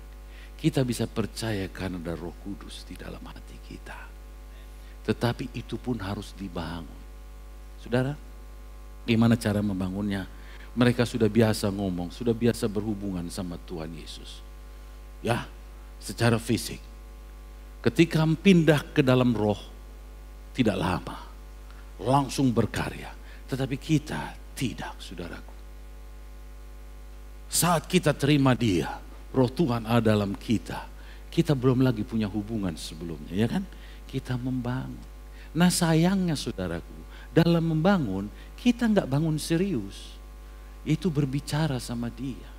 Kita bisa percaya karena ada Roh Kudus di dalam hati kita. Tetapi itu pun harus dibangun. Saudara, gimana cara membangunnya? Mereka sudah biasa ngomong, sudah biasa berhubungan sama Tuhan Yesus. Ya, secara fisik. Ketika pindah ke dalam roh, tidak lama. Langsung berkarya. Tetapi kita tidak, saudaraku. Saat kita terima Dia, roh Tuhan ada dalam kita. Kita belum lagi punya hubungan sebelumnya, ya kan? Kita membangun. Nah sayangnya saudaraku, dalam membangun, kita nggak bangun serius. Itu berbicara sama Dia.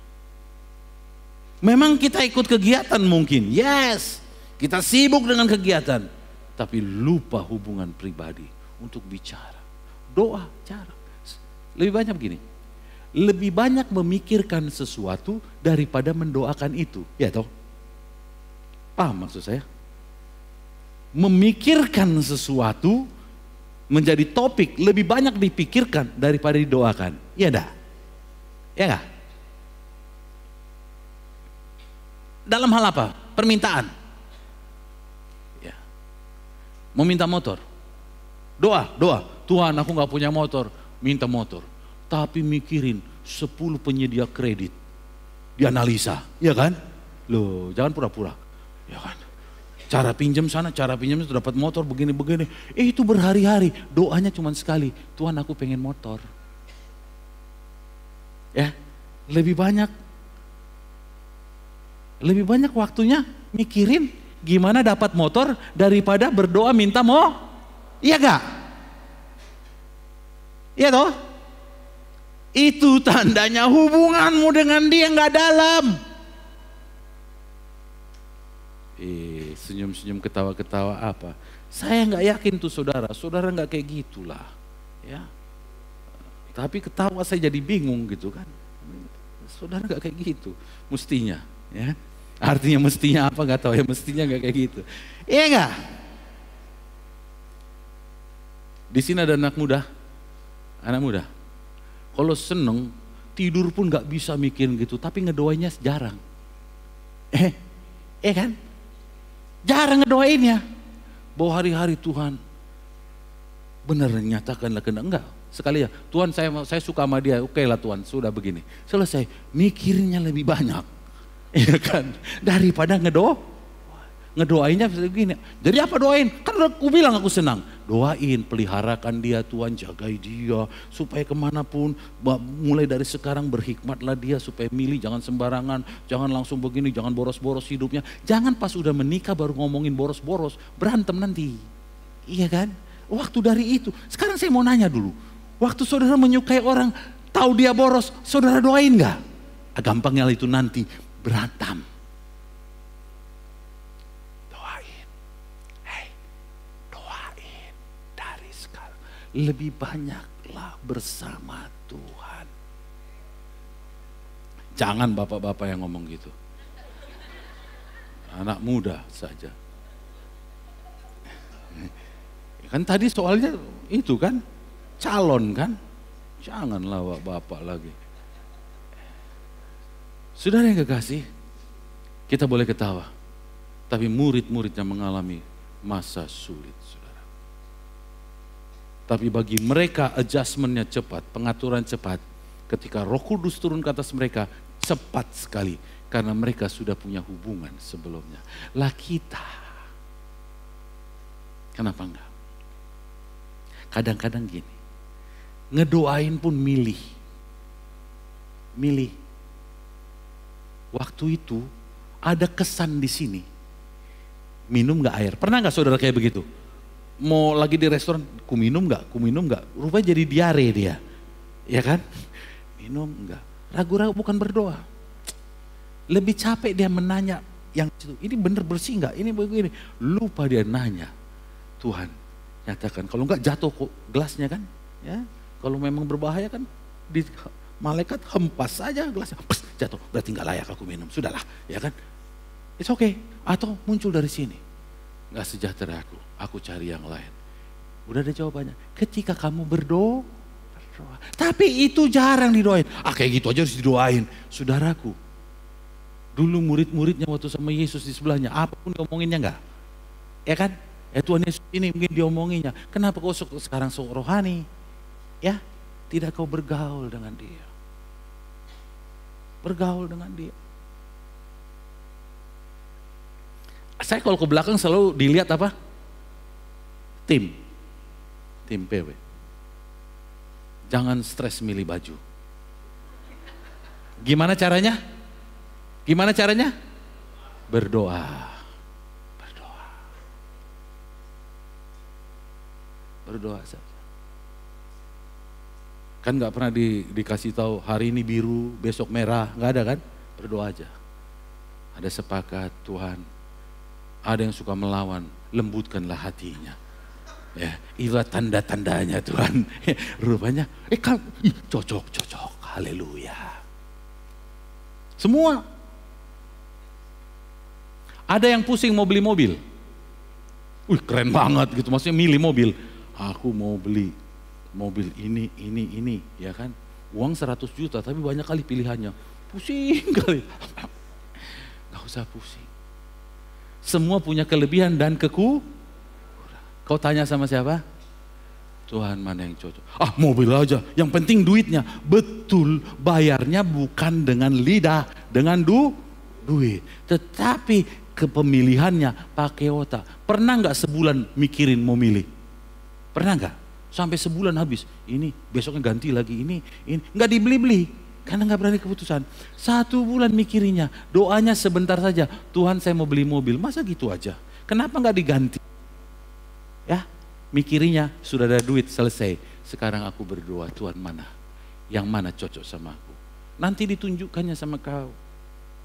Memang kita ikut kegiatan mungkin, yes. Kita sibuk dengan kegiatan. Tapi lupa hubungan pribadi untuk bicara. Doa, cara. Lebih banyak begini. Lebih banyak memikirkan sesuatu daripada mendoakan itu. Ya toh? Paham maksud saya? Memikirkan sesuatu menjadi topik lebih banyak dipikirkan daripada didoakan. Iya dah? Ya enggak? Dalam hal apa? Permintaan. Ya. Mau minta motor. Doa. Tuhan aku gak punya motor. Minta motor. Tapi mikirin 10 penyedia kredit. Dianalisa. Ya kan? Loh jangan pura-pura. Ya kan? Cara pinjam sana, cara pinjam itu dapat motor begini-begini. Itu berhari-hari. Doanya cuma sekali. Tuhan aku pengen motor. Ya, lebih banyak waktunya mikirin gimana dapat motor daripada berdoa minta mau. Iya gak? Iya toh? Itu tandanya hubunganmu dengan Dia gak dalam. Senyum-senyum ketawa-ketawa apa? Saya gak yakin tuh saudara gak kayak gitulah. Ya. Tapi ketawa saya jadi bingung gitu kan. Saudara gak kayak gitu. Mestinya. Ya. Artinya mestinya apa gak tahu ya. Mestinya gak kayak gitu. Iya gak? Di sini ada anak muda. Anak muda. Kalau seneng, tidur pun gak bisa mikirin gitu. Tapi ngedoainnya jarang. Kan? Jarang ngedoainnya. Bahwa hari-hari Tuhan benar nyatakanlah kehendak. Enggak. Sekali ya, Tuhan saya suka sama dia, oke lah Tuhan, sudah begini. Selesai, mikirnya lebih banyak. Ya kan? Daripada ngedoainnya begini. Jadi apa doain? Kan aku bilang aku senang. Doain, peliharakan dia Tuhan, jagai dia. Supaya kemanapun, mulai dari sekarang berhikmatlah dia. Supaya milih, jangan sembarangan. Jangan langsung begini, jangan boros-boros hidupnya. Jangan pas udah menikah baru ngomongin boros-boros. Berantem nanti. Iya kan? Waktu dari itu. Sekarang saya mau nanya dulu. Waktu saudara menyukai orang, tahu dia boros, saudara doain gak? Gampangnya itu nanti berantem. Doain. Doain dari sekarang. Lebih banyaklah bersama Tuhan. Jangan bapak-bapak yang ngomong gitu. Anak muda saja. Kan tadi soalnya itu kan. Calon kan, janganlah bapak lagi. Saudara yang kekasih, kita boleh ketawa, tapi murid-muridnya mengalami masa sulit, saudara. Tapi bagi mereka adjustmentnya cepat, pengaturan cepat. Ketika Roh Kudus turun ke atas mereka, cepat sekali, karena mereka sudah punya hubungan sebelumnya. Lah kita, kenapa enggak? Kadang-kadang gini. Ngedoain pun milih. Waktu itu ada kesan di sini. Minum gak air? Pernah gak saudara kayak begitu? Mau lagi di restoran, ku minum gak? Rupanya jadi diare dia. Ya kan? Minum enggak. Ragu-ragu bukan berdoa. Lebih capek dia menanya yang itu. Ini bener bersih gak? Ini begini. Lupa dia nanya. Tuhan nyatakan. Kalau enggak jatuh kok gelasnya kan? Ya. Kalau memang berbahaya kan, di malaikat hempas saja gelasnya, jatuh, berarti nggak layak aku minum, sudahlah, ya kan? It's okay. Atau muncul dari sini, nggak sejahtera aku cari yang lain. Udah ada jawabannya. Ketika kamu berdoa, tapi itu jarang didoain. Kayak gitu aja harus didoain, saudaraku. Dulu murid-muridnya waktu sama Yesus di sebelahnya, apapun diomonginnya nggak, ya kan? Tuhan Yesus ini mungkin diomonginnya. Kenapa kau sekarang sok rohani? Ya, tidak kau bergaul dengan dia. Bergaul dengan dia. Saya kalau ke belakang selalu dilihat apa? Tim PW. Jangan stres milih baju. Gimana caranya? Berdoa. Berdoa saja. Kan gak pernah dikasih tahu hari ini biru, besok merah, gak ada kan? Berdoa aja. Ada sepakat Tuhan, ada yang suka melawan, lembutkanlah hatinya. Ya, itulah tanda-tandanya Tuhan. Rupanya, cocok, haleluya. Semua. Ada yang pusing mau beli mobil. Keren banget gitu, maksudnya milih mobil. Aku mau beli mobil ini, ya kan. Uang 100 juta, tapi banyak kali pilihannya. Pusing kali. Gak usah pusing. Semua punya kelebihan dan Kau tanya sama siapa? Tuhan mana yang cocok? Mobil aja, yang penting duitnya. Betul, bayarnya bukan dengan lidah, dengan duit. Tetapi kepemilihannya pakai otak. Pernah gak sebulan mikirin mau milih? Pernah gak? Sampai sebulan habis, ini besoknya ganti lagi, ini nggak dibeli-beli karena nggak berani keputusan. 1 bulan mikirinya, doanya sebentar saja. Tuhan saya mau beli mobil, masa gitu aja? Kenapa nggak diganti? Ya, mikirinya sudah ada duit selesai. Sekarang aku berdoa, Tuhan mana? Yang mana cocok sama aku? Nanti ditunjukkannya sama kau,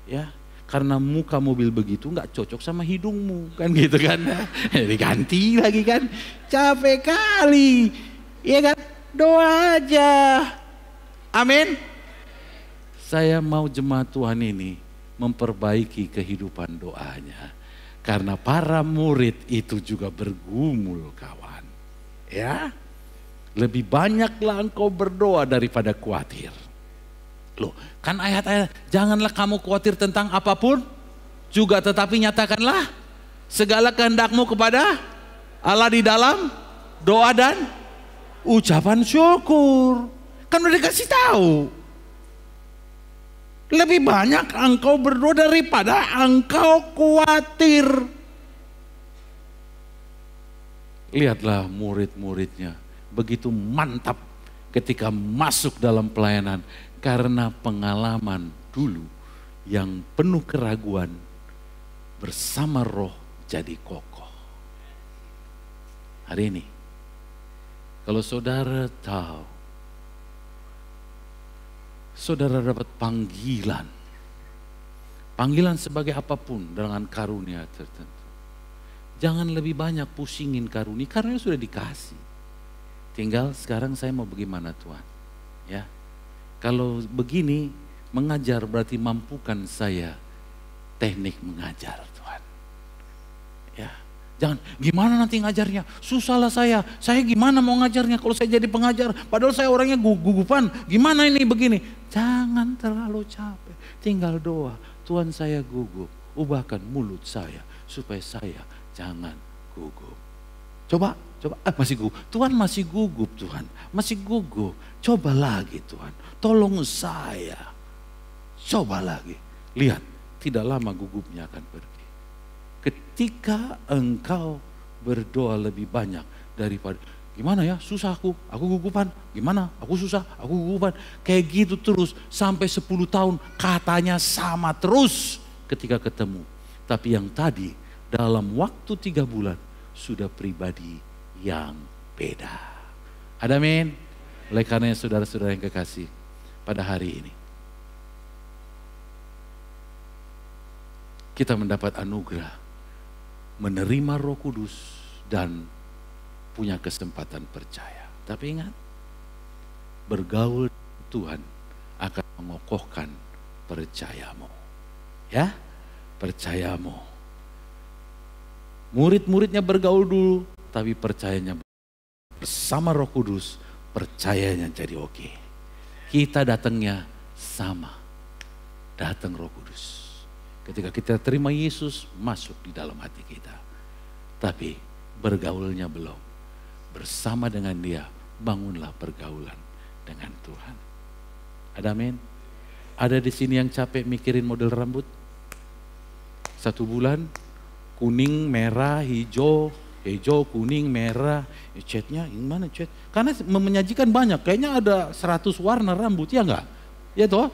ya. Karena muka mobil begitu nggak cocok sama hidungmu, kan gitu kan? Diganti lagi kan? Capek kali, iya kan? Doa aja, amin. Saya mau jemaat Tuhan ini memperbaiki kehidupan doanya, karena para murid itu juga bergumul kawan, ya. Lebih banyaklah engkau berdoa daripada khawatir. Loh, kan ayat-ayat, janganlah kamu khawatir tentang apapun, juga tetapi nyatakanlah segala kehendakmu kepada Allah di dalam doa dan ucapan syukur. Kan udah dikasih tahu. Lebih banyak engkau berdoa daripada engkau khawatir. Lihatlah murid-muridnya begitu mantap ketika masuk dalam pelayanan karena pengalaman dulu yang penuh keraguan, bersama Roh jadi kokoh. Hari ini kalau saudara tahu, saudara dapat panggilan sebagai apapun dengan karunia tertentu. Jangan lebih banyak pusingin karunia sudah dikasih. Tinggal sekarang saya mau bagaimana Tuhan, ya. Kalau begini mengajar berarti mampukan saya teknik mengajar Tuhan, ya. Jangan gimana nanti ngajarnya, susah lah saya gimana mau ngajarnya kalau saya jadi pengajar, padahal saya orangnya gugupan, gimana ini begini. Jangan terlalu capek, tinggal doa, Tuhan saya gugup, ubahkan mulut saya supaya saya jangan gugup. Coba, masih gugup. Tuhan masih gugup Tuhan, masih gugup. Coba lagi Tuhan, tolong saya. Coba lagi. Lihat, tidak lama gugupnya akan pergi. Ketika engkau berdoa lebih banyak daripada, gimana ya, susah aku gugupan. Gimana, aku susah, aku gugupan. Kayak gitu terus, sampai 10 tahun katanya sama terus ketika ketemu. Tapi yang tadi, dalam waktu 3 bulan, sudah pribadi yang beda. Ada amin? Oleh karena saudara-saudara yang kekasih, pada hari ini kita mendapat anugerah menerima Roh Kudus dan punya kesempatan percaya. Tapi ingat, bergaul Tuhan akan mengokohkan percayamu. Ya, percayamu. Murid-muridnya bergaul dulu, tapi percayanya bersama Roh Kudus, percayanya jadi oke. Kita datangnya sama, datang Roh Kudus. Ketika kita terima Yesus masuk di dalam hati kita, tapi bergaulnya belum. Bersama dengan Dia, bangunlah pergaulan dengan Tuhan. Ada amin? Ada di sini yang capek mikirin model rambut? 1 bulan, kuning, merah, hijau, kuning, merah. Catnya gimana cat? Karena menyajikan banyak, kayaknya ada 100 warna rambut, ya enggak? Ya toh?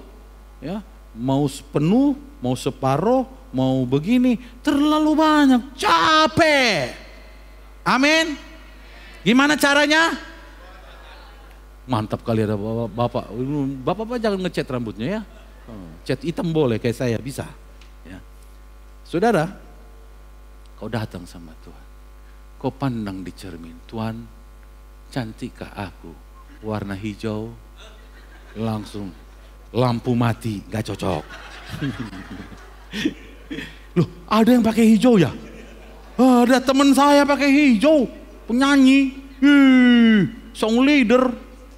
Ya, mau penuh, mau separuh, mau begini, terlalu banyak, capek. Amin. Gimana caranya? Mantap kali ada bapak jangan ngecat rambutnya ya. Cat hitam boleh kayak saya, bisa. Ya. Saudara, kau datang sama Tuhan, kau pandang di cermin, Tuhan cantikkah aku? Warna hijau, langsung lampu mati, gak cocok. Loh, ada yang pakai hijau ya? Ada teman saya pakai hijau, penyanyi, song leader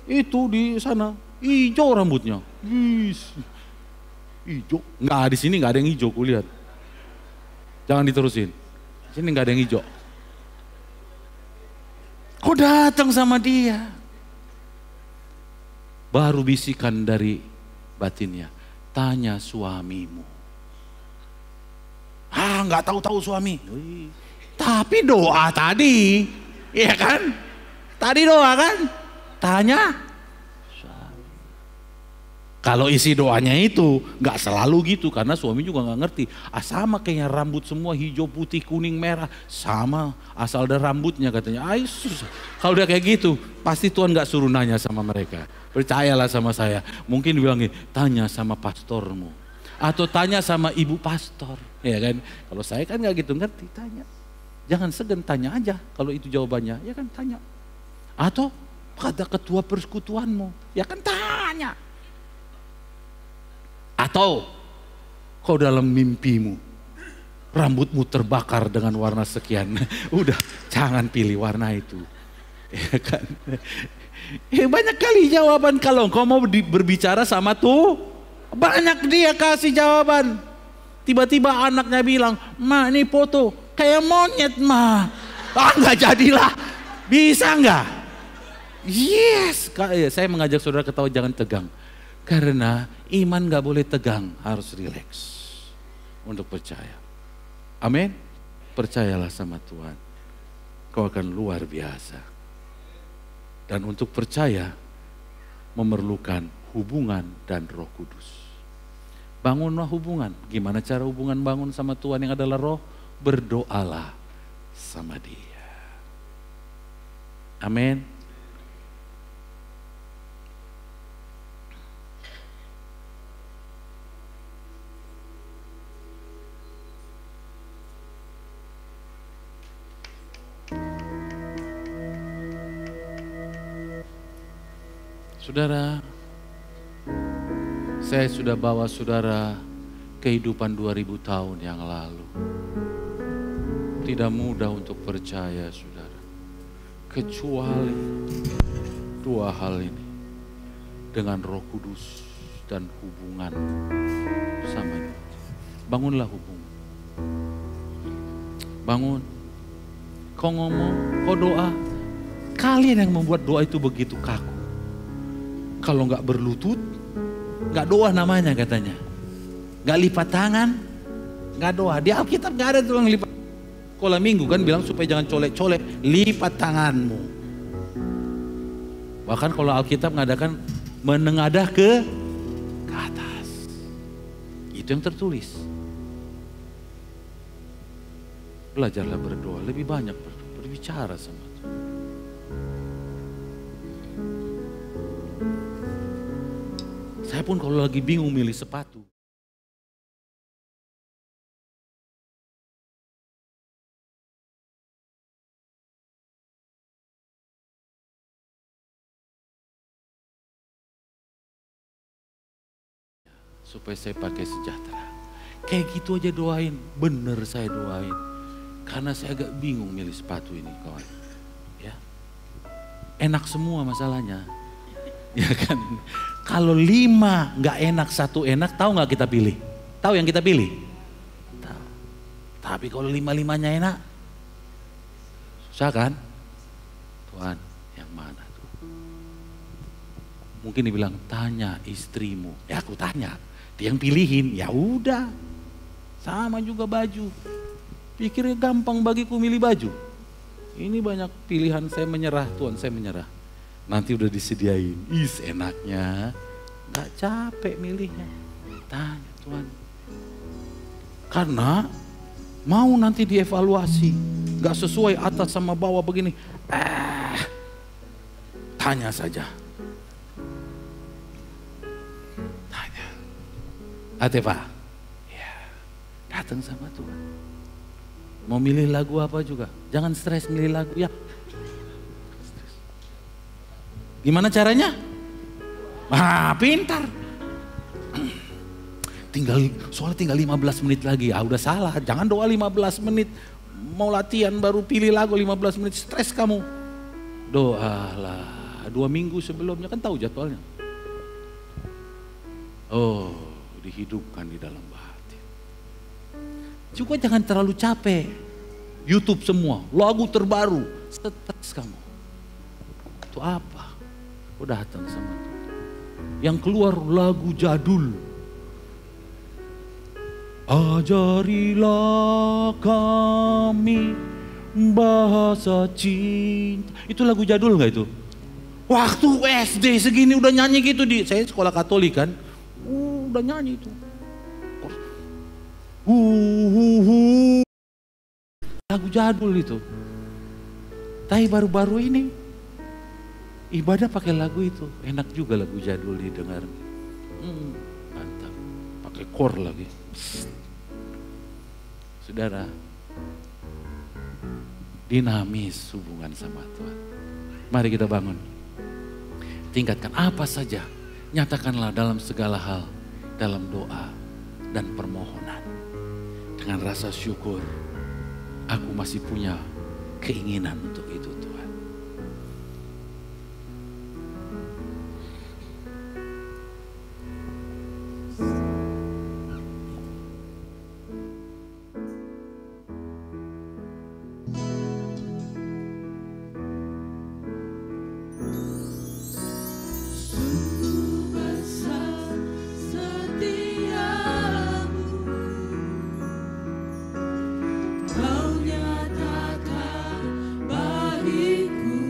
itu di sana, hijau rambutnya. Hijau, nggak di sini nggak ada yang hijau, kulihat. Jangan diterusin. Sini nggak ada yang hijau. Kau datang sama dia. Baru bisikan dari batinnya, tanya suamimu. Nggak tahu suami. Tapi doa tadi, iya kan? Tadi doa kan? Tanya suami. Kalau isi doanya itu nggak selalu gitu, karena suami juga nggak ngerti. Sama kayaknya rambut semua hijau, putih, kuning, merah, sama asal ada rambutnya katanya. Kalau udah kayak gitu, pasti Tuhan nggak suruh nanya sama mereka. Percayalah sama saya. Mungkin bilangin, tanya sama pastormu, atau tanya sama ibu pastor, ya kan? Kalau saya kan nggak gitu ngerti, tanya. Jangan segan, tanya aja. Kalau itu jawabannya, ya kan tanya. Atau kata ketua persekutuanmu, ya kan tanya. Atau kau dalam mimpimu, rambutmu terbakar dengan warna sekian. Udah, jangan pilih warna itu. Ya kan? Banyak kali jawaban kalau engkau mau berbicara sama tuh. Banyak dia kasih jawaban. Tiba-tiba anaknya bilang, "Ma, ini foto kayak monyet, Ma." Enggak jadilah. Bisa enggak? Yes. Saya mengajak saudara ketawa, jangan tegang. Karena iman enggak boleh tegang, harus rileks untuk percaya. Amin. Percayalah sama Tuhan. Kau akan luar biasa. Dan untuk percaya memerlukan hubungan dan Roh Kudus. Bangunlah hubungan. Gimana cara hubungan bangun sama Tuhan yang adalah Roh? Berdoalah sama Dia. Amin. Saudara, saya sudah bawa saudara kehidupan 2000 tahun yang lalu. Tidak mudah untuk percaya, saudara. Kecuali dua hal ini. Dengan Roh Kudus dan hubungan sama Dia. Bangunlah hubungan. Bangun. Kau ngomong, kau doa. Kalian yang membuat doa itu begitu kaku. Kalau nggak berlutut, nggak doa namanya katanya. Nggak lipat tangan, nggak doa. Di Alkitab nggak ada tuh yang lipat. Sekolah minggu kan bilang supaya jangan colek-colek, lipat tanganmu. Bahkan kalau Alkitab mengadakan menengadah ke atas. Itu yang tertulis. Belajarlah berdoa, lebih banyak berbicara sama Tuhan. Saya pun kalau lagi bingung milih sepatu. Supaya saya pakai sejahtera. Kayak gitu aja doain. Bener saya doain. Karena saya agak bingung milih sepatu ini kawan. Ya. Enak semua masalahnya. Ya kan. Kalau 5 nggak enak, 1 enak, tahu nggak kita pilih? Tahu yang kita pilih? Tahu. Tapi kalau 5-5-nya enak, susah kan? Tuhan, yang mana tuh? Mungkin dibilang tanya istrimu. Ya aku tanya, dia yang pilihin. Ya udah, sama juga baju. Pikirnya gampang bagiku milih baju. Ini banyak pilihan, saya menyerah Tuhan, saya menyerah. Nanti udah disediain, enaknya, gak capek milihnya. Tanya Tuhan. Karena mau nanti dievaluasi, gak sesuai atas sama bawah begini. Tanya saja. Tanya. Pak, ya, datang sama Tuhan. Mau milih lagu apa juga, jangan stres milih lagu ya. Gimana caranya? Pintar. Soalnya tinggal 15 menit lagi. Udah salah, jangan doa 15 menit. Mau latihan baru pilih lagu 15 menit, stres kamu. Doalah 2 minggu sebelumnya, kan tahu jadwalnya. Oh, dihidupkan di dalam hati. Juga jangan terlalu capek. YouTube semua, lagu terbaru, stres kamu. Itu apa? Udah datang sama Tuhan. Yang keluar lagu jadul. Ajarilah kami bahasa cinta. Itu lagu jadul nggak itu? Waktu SD segini udah nyanyi gitu saya sekolah Katolik kan. Udah nyanyi itu. Lagu jadul itu. Tapi baru-baru ini ibadah pakai lagu itu, enak juga lagu jadul didengar. Mantap, pakai chord lagi. Saudara, dinamis hubungan sama Tuhan. Mari kita bangun. Tingkatkan apa saja, nyatakanlah dalam segala hal, dalam doa dan permohonan. Dengan rasa syukur, aku masih punya keinginan untuk itu Tuhan. Kau nyatakan bagiku,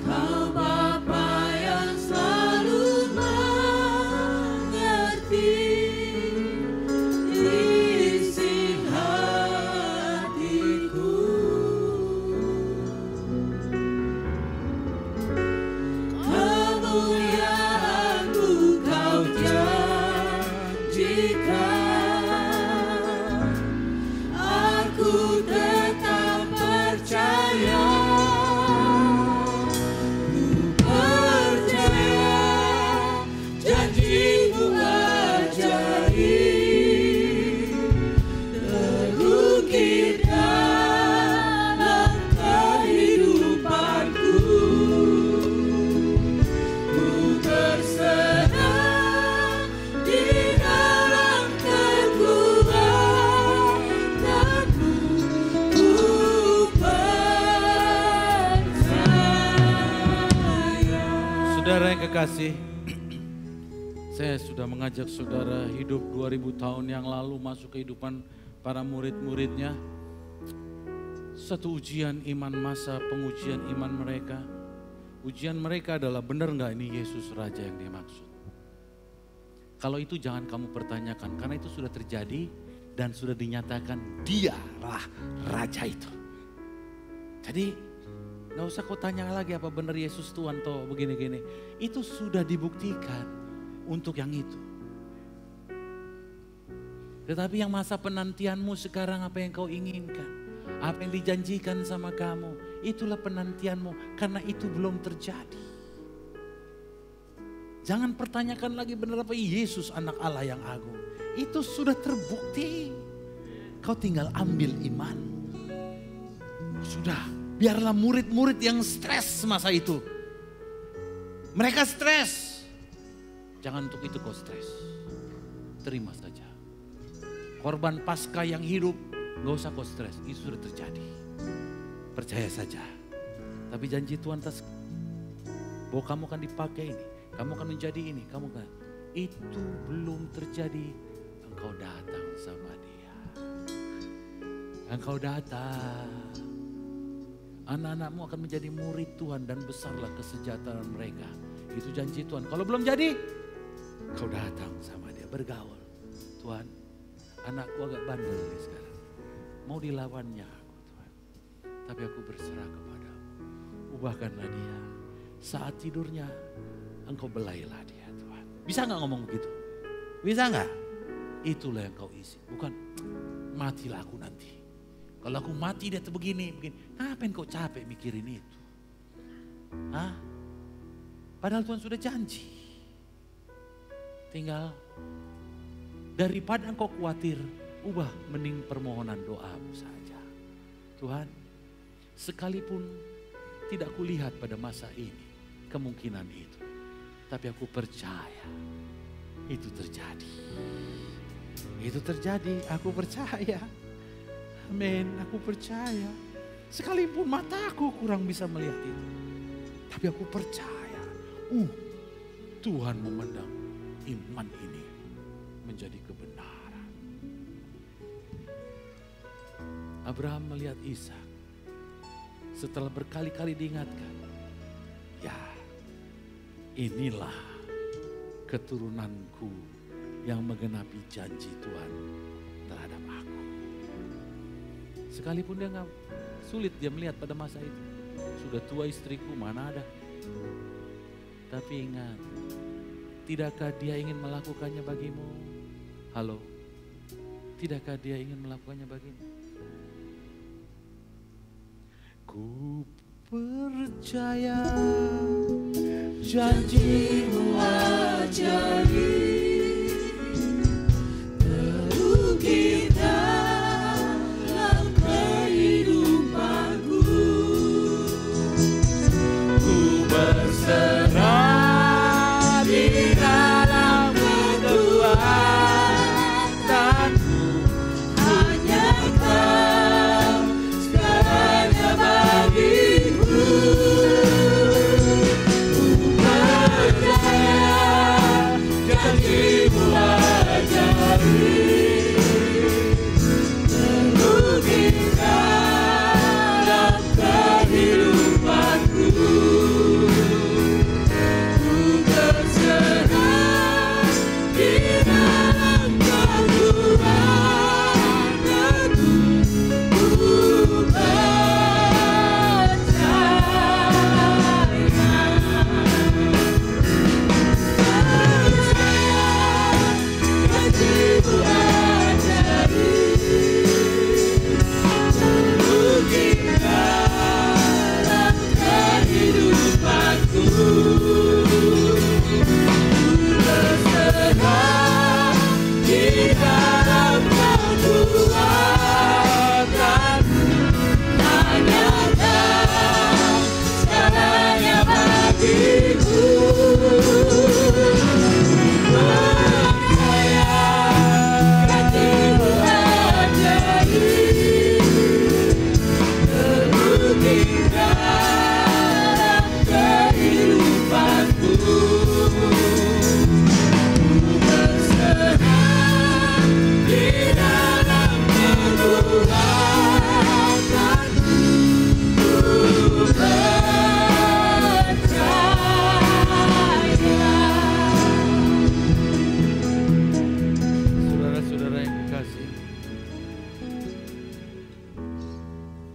Kau Bapa yang selalu mengerti isi hatiku. Kemuliaan-Mu Kau janjikan, aku tetap percaya. Ku percaya janji-Mu ajaib, terukir dalam kehidupanku. Ku berserah di dalam kekuatan-Mu. Ku percaya. Saudara yang kekasih, saya sudah mengajak saudara hidup 2000 tahun yang lalu masuk kehidupan para murid-muridnya. Satu ujian iman, masa pengujian iman mereka. Ujian mereka adalah benar nggak ini Yesus Raja yang dimaksud. Kalau itu jangan kamu pertanyakan karena itu sudah terjadi dan sudah dinyatakan dialah Raja itu. Jadi nggak usah kau tanya lagi apa benar Yesus Tuhan atau begini-gini. Itu sudah dibuktikan untuk yang itu. Tetapi yang masa penantianmu sekarang apa yang kau inginkan. Apa yang dijanjikan sama kamu. Itulah penantianmu karena itu belum terjadi. Jangan pertanyakan lagi benar apa Yesus anak Allah yang agung. Itu sudah terbukti. Kau tinggal ambil iman. Sudah, biarlah murid-murid yang stres masa itu. Mereka stres. Jangan untuk itu kau stres. Terima saja. Korban Paskah yang hidup, gak usah kau stres. Itu sudah terjadi. Percaya saja. Tapi janji Tuhan bahwa kamu akan dipakai ini. Kamu akan menjadi ini. Kamu kan. Itu belum terjadi. Engkau datang sama Dia. Engkau datang. Anak-anakmu akan menjadi murid Tuhan dan besarlah kesejahteraan mereka. Itu janji Tuhan. Kalau belum jadi, kau datang sama Dia, bergaul. Tuhan, anakku agak bandel nih sekarang. Mau dilawannya aku Tuhan. Tapi aku berserah kepadamu. Ubahkanlah dia. Saat tidurnya, Engkau belailah dia Tuhan. Bisa gak ngomong begitu? Bisa gak? Itulah yang kau isi. Bukan, matilah aku nanti. Kalau aku mati dia tuh begini. Ngapain kau capek mikirin itu? Hah? Padahal Tuhan sudah janji. Tinggal daripada engkau khawatir, ubah mending permohonan doamu saja. Tuhan, sekalipun tidak kulihat pada masa ini kemungkinan itu. Tapi aku percaya itu terjadi. Itu terjadi, aku percaya. Amin, aku percaya. Sekalipun mataku kurang bisa melihat itu. Tapi aku percaya. Tuhan memandang iman ini menjadi kebenaran. Abraham melihat Ishak. Setelah berkali-kali diingatkan. Ya, inilah keturunanku yang menggenapi janji Tuhan terhadap aku. Sekalipun dia nggak sulit dia melihat pada masa itu. Sudah tua istriku, mana ada. Tapi ingat, tidakkah dia ingin melakukannya bagimu? Halo, tidakkah dia ingin melakukannya bagimu? Ku percaya janji-Mu ajaib, Terukir dalam kehidupanku. ku berserah di dalam kekuatan-Mu. Hanya Kau segalanya bagiku. Ku percaya janji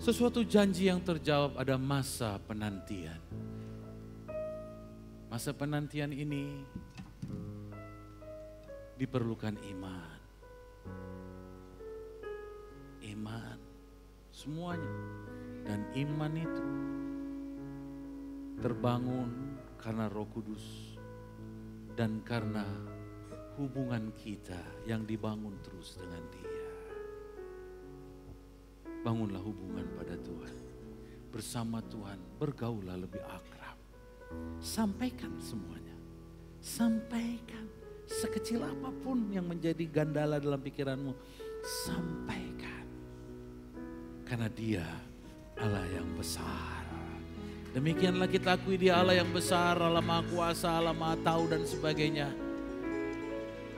Sesuatu janji yang terjawab, ada masa penantian. Masa penantian ini diperlukan iman. Iman, semuanya. Dan iman itu terbangun karena Roh Kudus dan karena hubungan kita yang dibangun terus dengan Dia. Bangunlah hubungan pada Tuhan. Bersama Tuhan bergaulah lebih akrab. Sampaikan semuanya. Sampaikan. Sekecil apapun yang menjadi gandala dalam pikiranmu. Sampaikan. Karena Dia Allah yang besar. Demikianlah kita akui Dia Allah yang besar, Allah Maha Kuasa, Allah Maha Tahu dan sebagainya.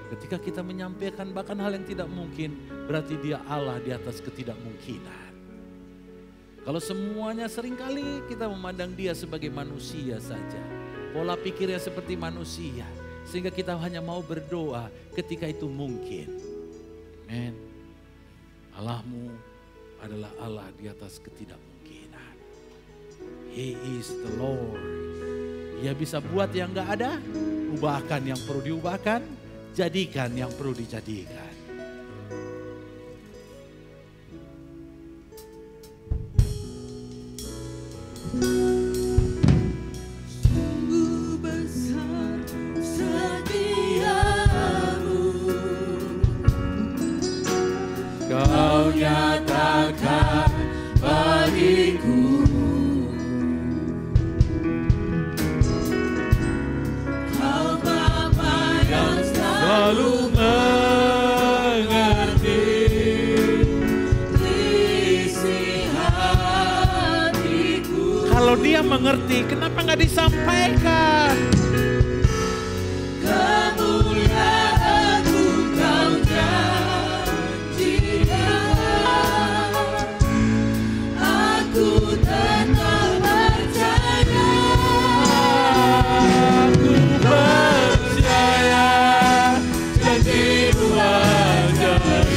Ketika kita menyampaikan bahkan hal yang tidak mungkin, berarti Dia Allah di atas ketidakmungkinan. Kalau semuanya seringkali kita memandang Dia sebagai manusia saja. Pola pikirnya seperti manusia. Sehingga kita hanya mau berdoa ketika itu mungkin. Amen. Allahmu adalah Allah di atas ketidakmungkinan. He is the Lord. Dia bisa buat yang gak ada, ubahkan yang perlu diubahkan, jadikan yang perlu dijadikan. Sungguh besar setiamu, Kau nyatakan bagiku. Kau Bapa yang selalu mengerti isi hatiku. Kalau Dia mengerti, kenapa gak disampaikan? Kemuliaanmu Kau janjikan, aku tetap percaya. Aku percaya janji-Mu ajaib,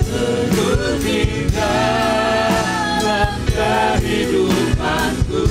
Teguh tinggal dalam kehidupanku.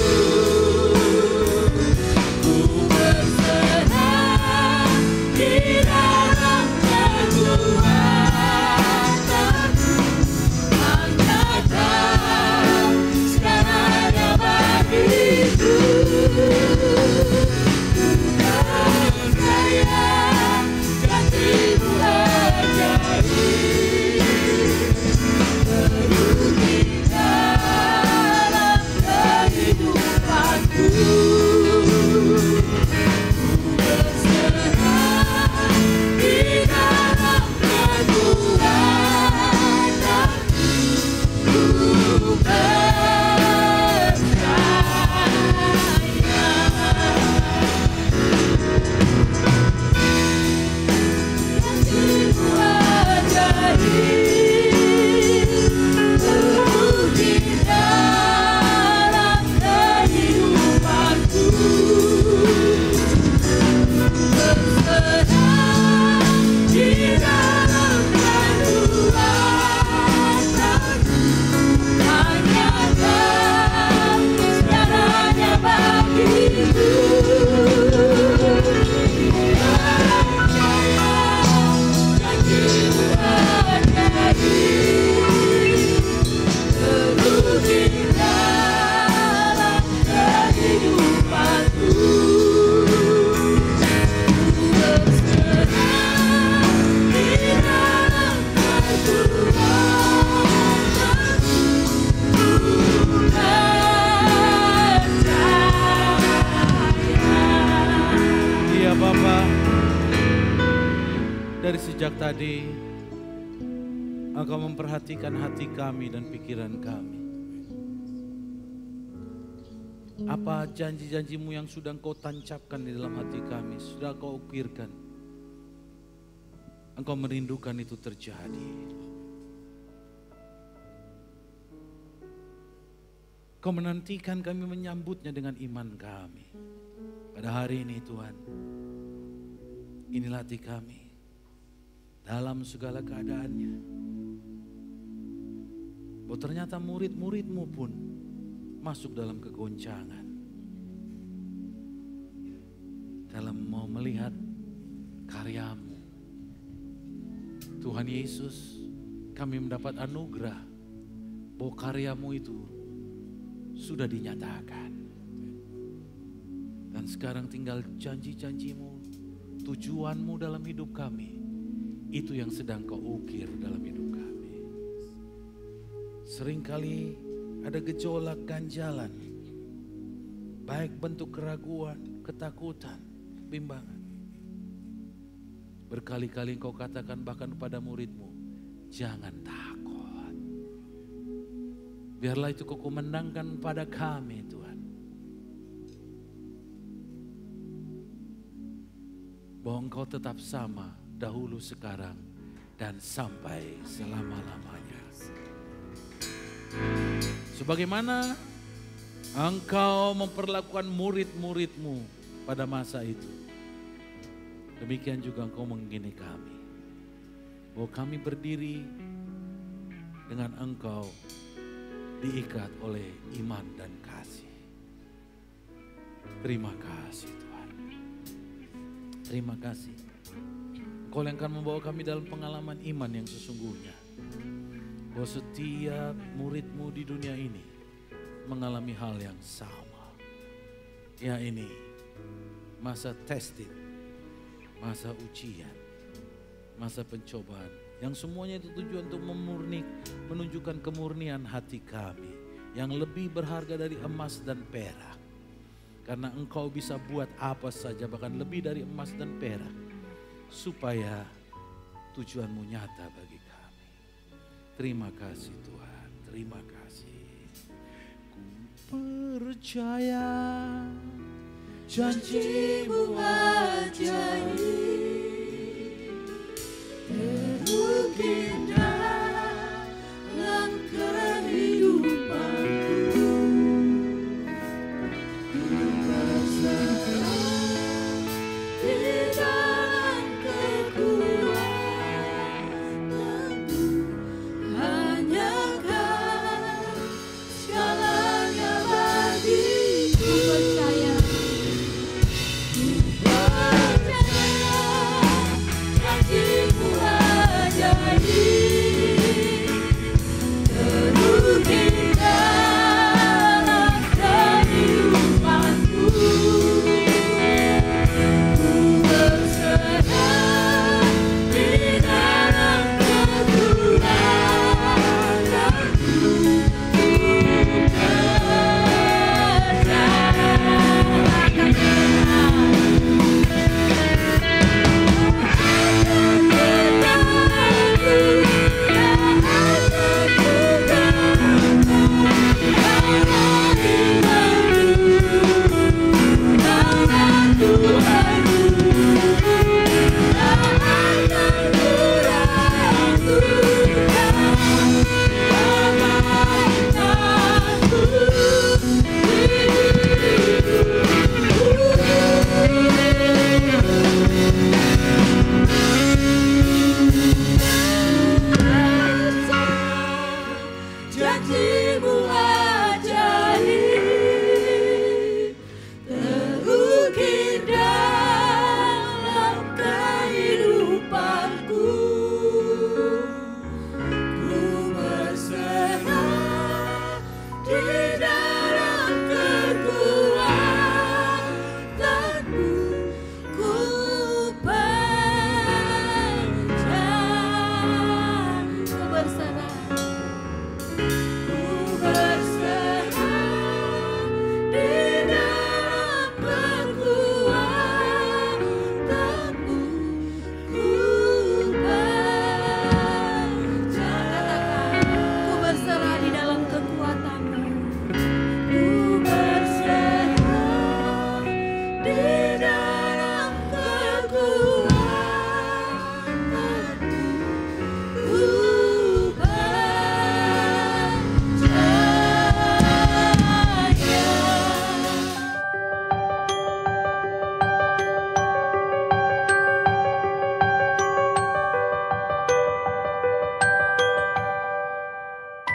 Dari sejak tadi, Engkau memperhatikan hati kami dan pikiran kami. Apa janji-janji-Mu yang sudah Engkau tancapkan di dalam hati kami, sudah Engkau ukirkan. Engkau merindukan itu terjadi. Kau menantikan kami menyambutnya dengan iman kami. Pada hari ini Tuhan, inilah hati kami dalam segala keadaannya. Bahwa ternyata murid-murid-Mu pun masuk dalam kegoncangan. Dalam mau melihat karya-Mu. Tuhan Yesus, kami mendapat anugerah bahwa karya-Mu itu sudah dinyatakan. Dan sekarang tinggal janji-janji-Mu, tujuan-Mu dalam hidup kami. Itu yang sedang Kau ukir dalam hidup kami. Seringkali ada gejolak ganjalan. Baik bentuk keraguan, ketakutan, bimbangan. Berkali-kali Engkau katakan bahkan kepada murid-Mu, jangan takut. Biarlah itu Kau menangkan pada kami Tuhan. Bahwa Engkau tetap sama dahulu, sekarang, dan sampai selama-lamanya. Sebagaimana Engkau memperlakukan murid-murid-Mu pada masa itu. Demikian juga Engkau menggini kami. Bahwa kami berdiri dengan Engkau diikat oleh iman dan kasih. Terima kasih Tuhan. Terima kasih. Engkau yang akan membawa kami dalam pengalaman iman yang sesungguhnya. Bahwa setiap murid-Mu di dunia ini mengalami hal yang sama. Ya ini masa testing, masa ujian, masa pencobaan. Yang semuanya itu tujuan untuk menunjukkan kemurnian hati kami. Yang lebih berharga dari emas dan perak. Karena Engkau bisa buat apa saja, bahkan lebih dari emas dan perak. Supaya tujuan-Mu nyata bagi kami. Terima kasih Tuhan, terima kasih. Ku percaya Janji-Mu ajaib.